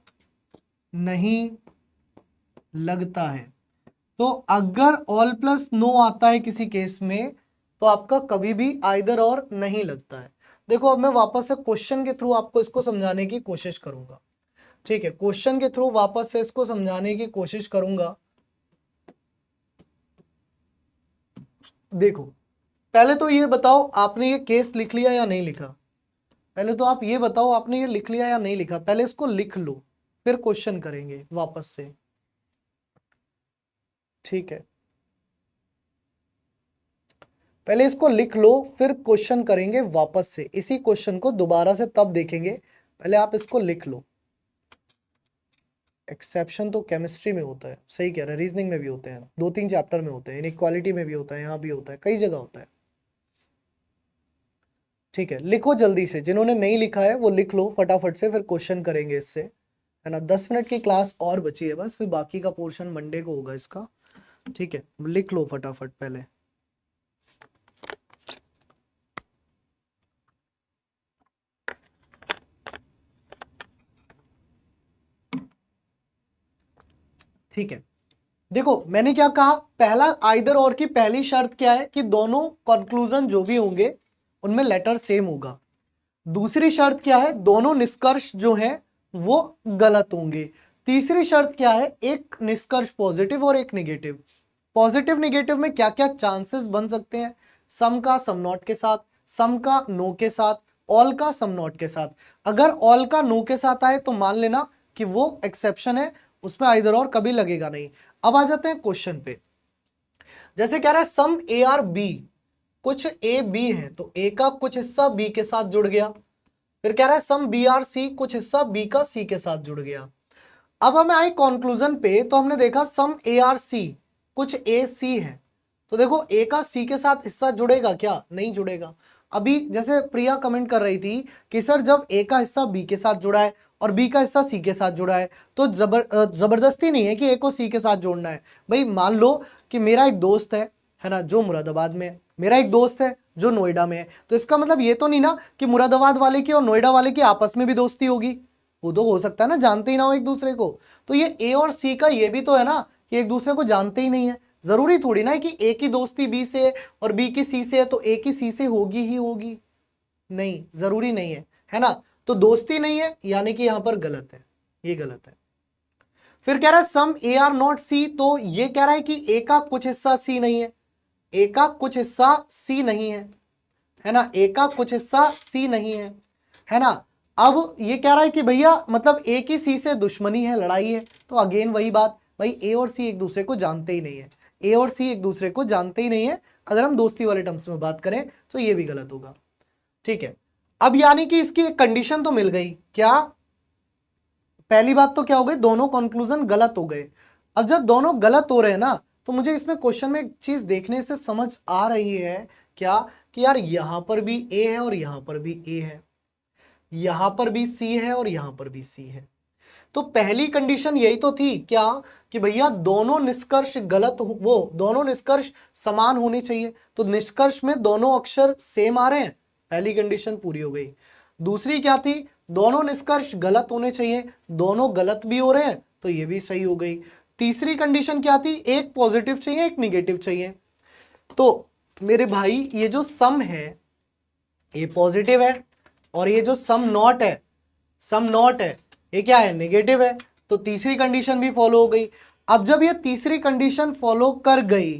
नहीं लगता है। तो अगर ऑल प्लस नो आता है किसी केस में तो आपका कभी भी आइदर और नहीं लगता है। देखो अब मैं वापस से क्वेश्चन के थ्रू आपको इसको समझाने की कोशिश करूंगा, ठीक है। क्वेश्चन के थ्रू वापस से इसको समझाने की कोशिश करूंगा। देखो पहले तो ये बताओ आपने ये केस लिख लिया या नहीं लिखा? पहले तो आप ये बताओ आपने ये लिख लिया या नहीं लिखा? पहले इसको लिख लो, फिर क्वेश्चन करेंगे वापस से, ठीक है। पहले इसको लिख लो, फिर क्वेश्चन करेंगे वापस से। इसी क्वेश्चन को दोबारा से तब देखेंगे, पहले आप इसको लिख लो। एक्सेप्शन तो केमिस्ट्री में होता है, सही कह रहे हैं, रीजनिंग में भी होते हैं, 2-3 चैप्टर में होते हैं, इनइक्वालिटी में भी होता है, यहाँ भी होता है, कई जगह होता है, ठीक है। लिखो जल्दी से, जिन्होंने नहीं लिखा है वो लिख लो फटाफट से, फिर क्वेश्चन करेंगे इससे, है ना। 10 मिनट की क्लास और बची है बस, फिर बाकी का पोर्शन मंडे को होगा इसका, ठीक है। लिख लो फटाफट पहले। ठीक है, देखो मैंने क्या कहा, पहला आइदर और की पहली शर्त क्या है कि दोनों कंक्लूजन जो भी होंगे उनमें लेटर सेम होगा। दूसरी शर्त क्या है? दोनों निष्कर्ष जो है वो गलत होंगे। तीसरी शर्त क्या है? एक निष्कर्ष पॉजिटिव और एक नेगेटिव। पॉजिटिव नेगेटिव में क्या क्या चांसेस बन सकते हैं? सम का सम नॉट के साथ, सम का नो के साथ, ऑल का सम नॉट के साथ। अगर ऑल का नो के साथ आए तो मान लेना कि वो एक्सेप्शन है, उसमें आइदर और कभी लगेगा नहीं। अब आ जाते हैं क्वेश्चन पे। जैसे कह रहा है सम ए आर बी, कुछ ए बी है तो ए का कुछ हिस्सा बी के साथ जुड़ गया। फिर कह रहा है सम बी आर सी, कुछ हिस्सा बी का सी के साथ जुड़ गया। अब हमें आए कंक्लूजन पे, तो हमने देखा सम ए आर सी, कुछ ए सी है, तो देखो ए का सी के साथ हिस्सा जुड़ेगा क्या? नहीं जुड़ेगा। अभी जैसे प्रिया कमेंट कर रही थी कि सर जब ए का हिस्सा बी के साथ जुड़ा है और बी का हिस्सा सी के साथ जुड़ा है तो जबरदस्ती नहीं है कि ए को सी के साथ जोड़ना है। भाई मान लो कि मेरा एक दोस्त है ना, जो मुरादाबाद में है, मेरा एक दोस्त है जो नोएडा में है, तो इसका मतलब ये तो नहीं ना कि मुरादाबाद वाले की और नोएडा वाले की आपस में भी दोस्ती होगी। वो तो हो सकता है ना जानते ही ना हो एक दूसरे को। तो ये ए और सी का ये भी तो है ना कि एक दूसरे को जानते ही नहीं है। जरूरी थोड़ी ना है कि ए की दोस्ती बी से है और बी की सी से है तो ए की सी से होगी ही होगी, नहीं, जरूरी नहीं है ना। तो दोस्ती नहीं है यानी कि यहां पर गलत है, ये गलत है। फिर कह रहा है सम ए आर नॉट सी, तो ये कह रहा है कि ए का कुछ हिस्सा सी नहीं है, ए का कुछ हिस्सा सी नहीं है ना, ए का कुछ हिस्सा सी नहीं है ना। अब ये कह रहा है कि भैया मतलब ए की सी से दुश्मनी है, लड़ाई है, तो अगेन वही बात, भाई ए और सी एक दूसरे को जानते ही नहीं है, ए और सी एक दूसरे को जानते ही नहीं है। अगर हम दोस्ती वाले टर्म्स में बात करें तो ये भी गलत होगा, ठीक है। अब यानी कि इसकी एक कंडीशन तो मिल गई, क्या? पहली बात तो क्या हो गई, दोनों कंक्लूजन गलत हो गए। अब जब दोनों गलत हो रहे हैं ना, तो मुझे इसमें क्वेश्चन में एक चीज देखने से समझ आ रही है, क्या? कि यार यहां पर भी ए है और यहां पर भी ए है, यहां पर भी सी है और यहां पर भी सी है। तो पहली कंडीशन यही तो थी क्या, कि भैया दोनों निष्कर्ष गलत वो दोनों निष्कर्ष समान होने चाहिए, तो निष्कर्ष में दोनों अक्षर सेम आ रहे हैं, पहली कंडीशन पूरी हो गई। दूसरी क्या थी? दोनों निष्कर्ष गलत होने चाहिए, दोनों गलत भी हो रहे हैं, तो ये भी सही हो गई। तीसरी कंडीशन क्या थी, एक पॉजिटिव चाहिए एक निगेटिव चाहिए। तो मेरे भाई ये जो सम है ये पॉजिटिव है और ये जो सम नॉट है ये क्या है, नेगेटिव है। तो तीसरी कंडीशन भी फॉलो हो गई। अब जब ये तीसरी कंडीशन फॉलो कर गई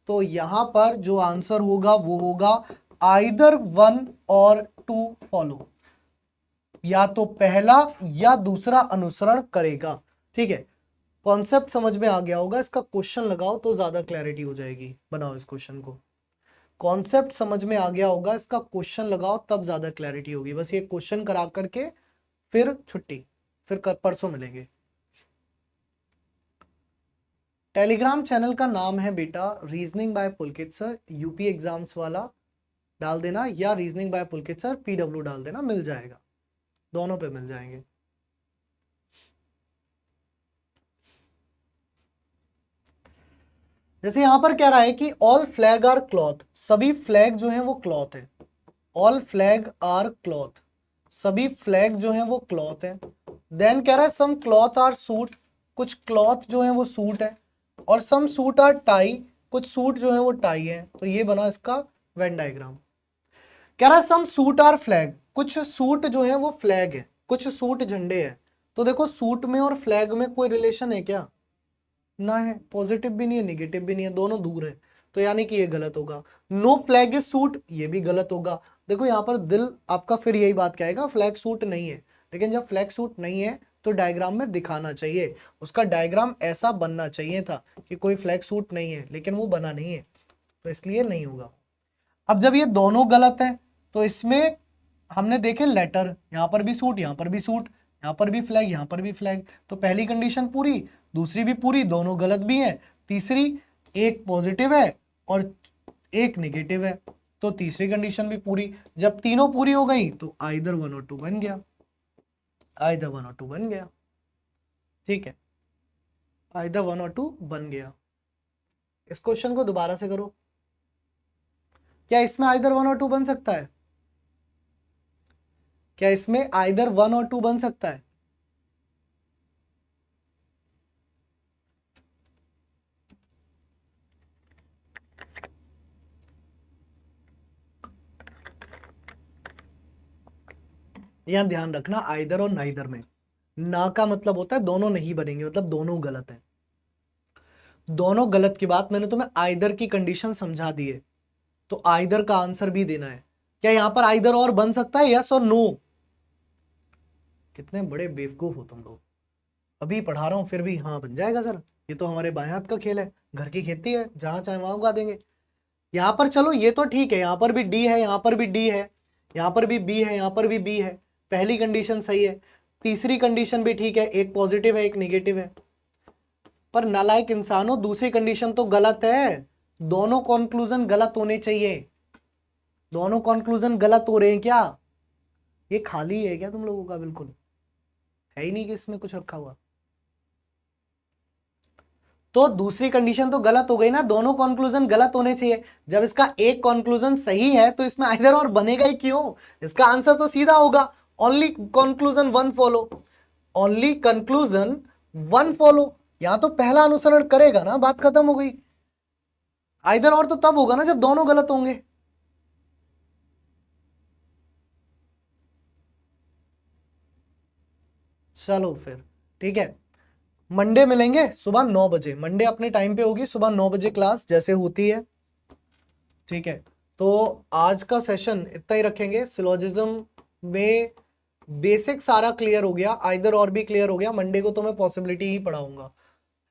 तो यहां पर जो आंसर होगा वो होगा आइदर 1 और 2 फॉलो, या तो पहला या दूसरा अनुसरण करेगा। ठीक है, कॉन्सेप्ट समझ में आ गया होगा। इसका क्वेश्चन लगाओ तो ज्यादा क्लैरिटी हो जाएगी। बनाओ इस क्वेश्चन को, कॉन्सेप्ट समझ में आ गया होगा, इसका क्वेश्चन लगाओ तब ज्यादा क्लैरिटी होगी। बस ये क्वेश्चन करा करके फिर छुट्टी, फिर परसों मिलेंगे। टेलीग्राम चैनल का नाम है बेटा reasoning by Pulkit sir, UP exams वाला डाल देना, या reasoning by Pulkit sir PW डाल देना, मिल जाएगा, दोनों पे मिल जाएंगे। जैसे यहां पर कह रहा है कि ऑल फ्लैग आर क्लॉथ, सभी फ्लैग जो है वो क्लॉथ है। ऑल फ्लैग आर क्लॉथ, सभी फ्लैग जो है वो क्लॉथ है। देन कह रहा है सम क्लॉथ आर सूट, कुछ क्लॉथ जो है वो सूट है। और सम सूट आर टाई, कुछ सूट जो है वो टाई है। तो ये बना इसका वेन डायग्राम। कह रहा है सम सूट आर फ्लैग, कुछ सूट जो है वो फ्लैग है, कुछ सूट झंडे है। तो देखो सूट में और फ्लैग में कोई रिलेशन है क्या, ना है, पॉजिटिव भी नहीं है निगेटिव भी नहीं है, दोनों दूर है। तो यानी कि ये गलत होगा। नो फ्लैग इज सूट, ये भी गलत होगा। देखो यहाँ पर दिल आपका फिर यही बात कहेगा फ्लैग सूट नहीं है, लेकिन जब फ्लैग सूट नहीं है तो डायग्राम में दिखाना चाहिए, उसका डायग्राम ऐसा बनना चाहिए था कि कोई फ्लैग सूट नहीं है, लेकिन वो बना नहीं है, तो इसलिए नहीं होगा। अब जब ये दोनों गलत है तो इसमें हमने देखे लेटर, यहां पर भी सूट, यहां पर भी सूट, यहां पर भी फ्लैग, यहां पर भी फ्लैग। तो पहली कंडीशन पूरी, दूसरी भी पूरी, दोनों गलत भी हैं। तीसरी एक पॉजिटिव है और एक नेगेटिव है, तो तीसरी कंडीशन भी पूरी। जब तीनों पूरी हो गई तो आइदर 1 और 2 बन गया, आइदर 1 और 2 बन गया। ठीक है, आइदर 1 और 2 बन गया। इस क्वेश्चन को दोबारा से करो, क्या इसमें आइदर 1 और 2 बन सकता है, क्या इसमें आइदर 1 और 2 बन सकता है? यहां ध्यान रखना आइदर और नाइदर में ना का मतलब होता है दोनों नहीं बनेंगे, मतलब दोनों गलत है। दोनों गलत की बात मैंने तुम्हें आइदर की कंडीशन समझा दी है, तो आइदर का आंसर भी देना है। क्या यहां पर आइदर और बन सकता है, यस और नो? कितने बड़े बेवकूफ हो तुम लोग, अभी पढ़ा रहा हूं फिर भी हाँ बन जाएगा सर, ये तो हमारे बाएं हाथ का खेल है, घर की खेती है, जहां चाहे वहां उगा देंगे। यहां पर चलो ये तो ठीक है, यहां पर भी डी है, यहां पर भी डी है, यहां पर भी बी है, यहां पर भी बी है। पहली कंडीशन सही है, तीसरी कंडीशन भी ठीक है, एक पॉजिटिव है एक निगेटिव है। पर नालायक इंसानों दूसरी कंडीशन तो गलत है, दोनों कंक्लूजन गलत होने चाहिए। दोनों कंक्लूजन गलत हो रहे हैं क्या? ये खाली है क्या तुम लोगों का? बिल्कुल है ही नहीं कि इसमें कुछ रखा हुआ। तो दूसरी कंडीशन तो गलत हो गई ना, दोनों कंक्लूजन गलत होने चाहिए। जब इसका एक कंक्लूजन सही है तो इसमें आइदर और बनेगा ही क्यों? इसका आंसर तो सीधा होगा, only conclusion 1 follow, only conclusion 1 follow. यहां तो पहला अनुसरण करेगा ना, बात खत्म हो गई। आइदर और तो तब होगा ना जब दोनों गलत होंगे। चलो फिर ठीक है, मंडे मिलेंगे सुबह 9 बजे, मंडे अपने टाइम पे होगी, सुबह 9 बजे क्लास जैसे होती है। ठीक है, तो आज का सेशन इतना ही रखेंगे। सिलोजिज्म में बेसिक सारा क्लियर हो गया, आइदर और भी क्लियर हो गया। मंडे को तो मैं पॉसिबिलिटी ही पढ़ाऊंगा,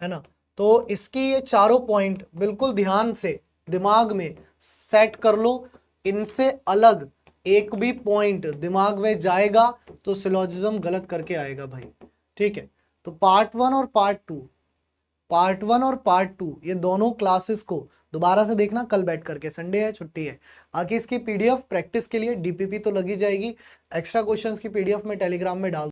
है ना। तो इसकी ये चारों पॉइंट बिल्कुल ध्यान से दिमाग में सेट कर लो, इनसे अलग एक भी पॉइंट दिमाग में जाएगा तो सिलोजिज्म गलत करके आएगा भाई। ठीक है, तो पार्ट 1 और पार्ट 2, पार्ट 1 और पार्ट 2 ये दोनों क्लासेस को दोबारा से देखना कल बैठ करके, संडे है छुट्टी है। आगे इसकी पीडीएफ प्रैक्टिस के लिए डीपीपी तो लगी जाएगी, एक्स्ट्रा क्वेश्चंस की पीडीएफ में टेलीग्राम में डाल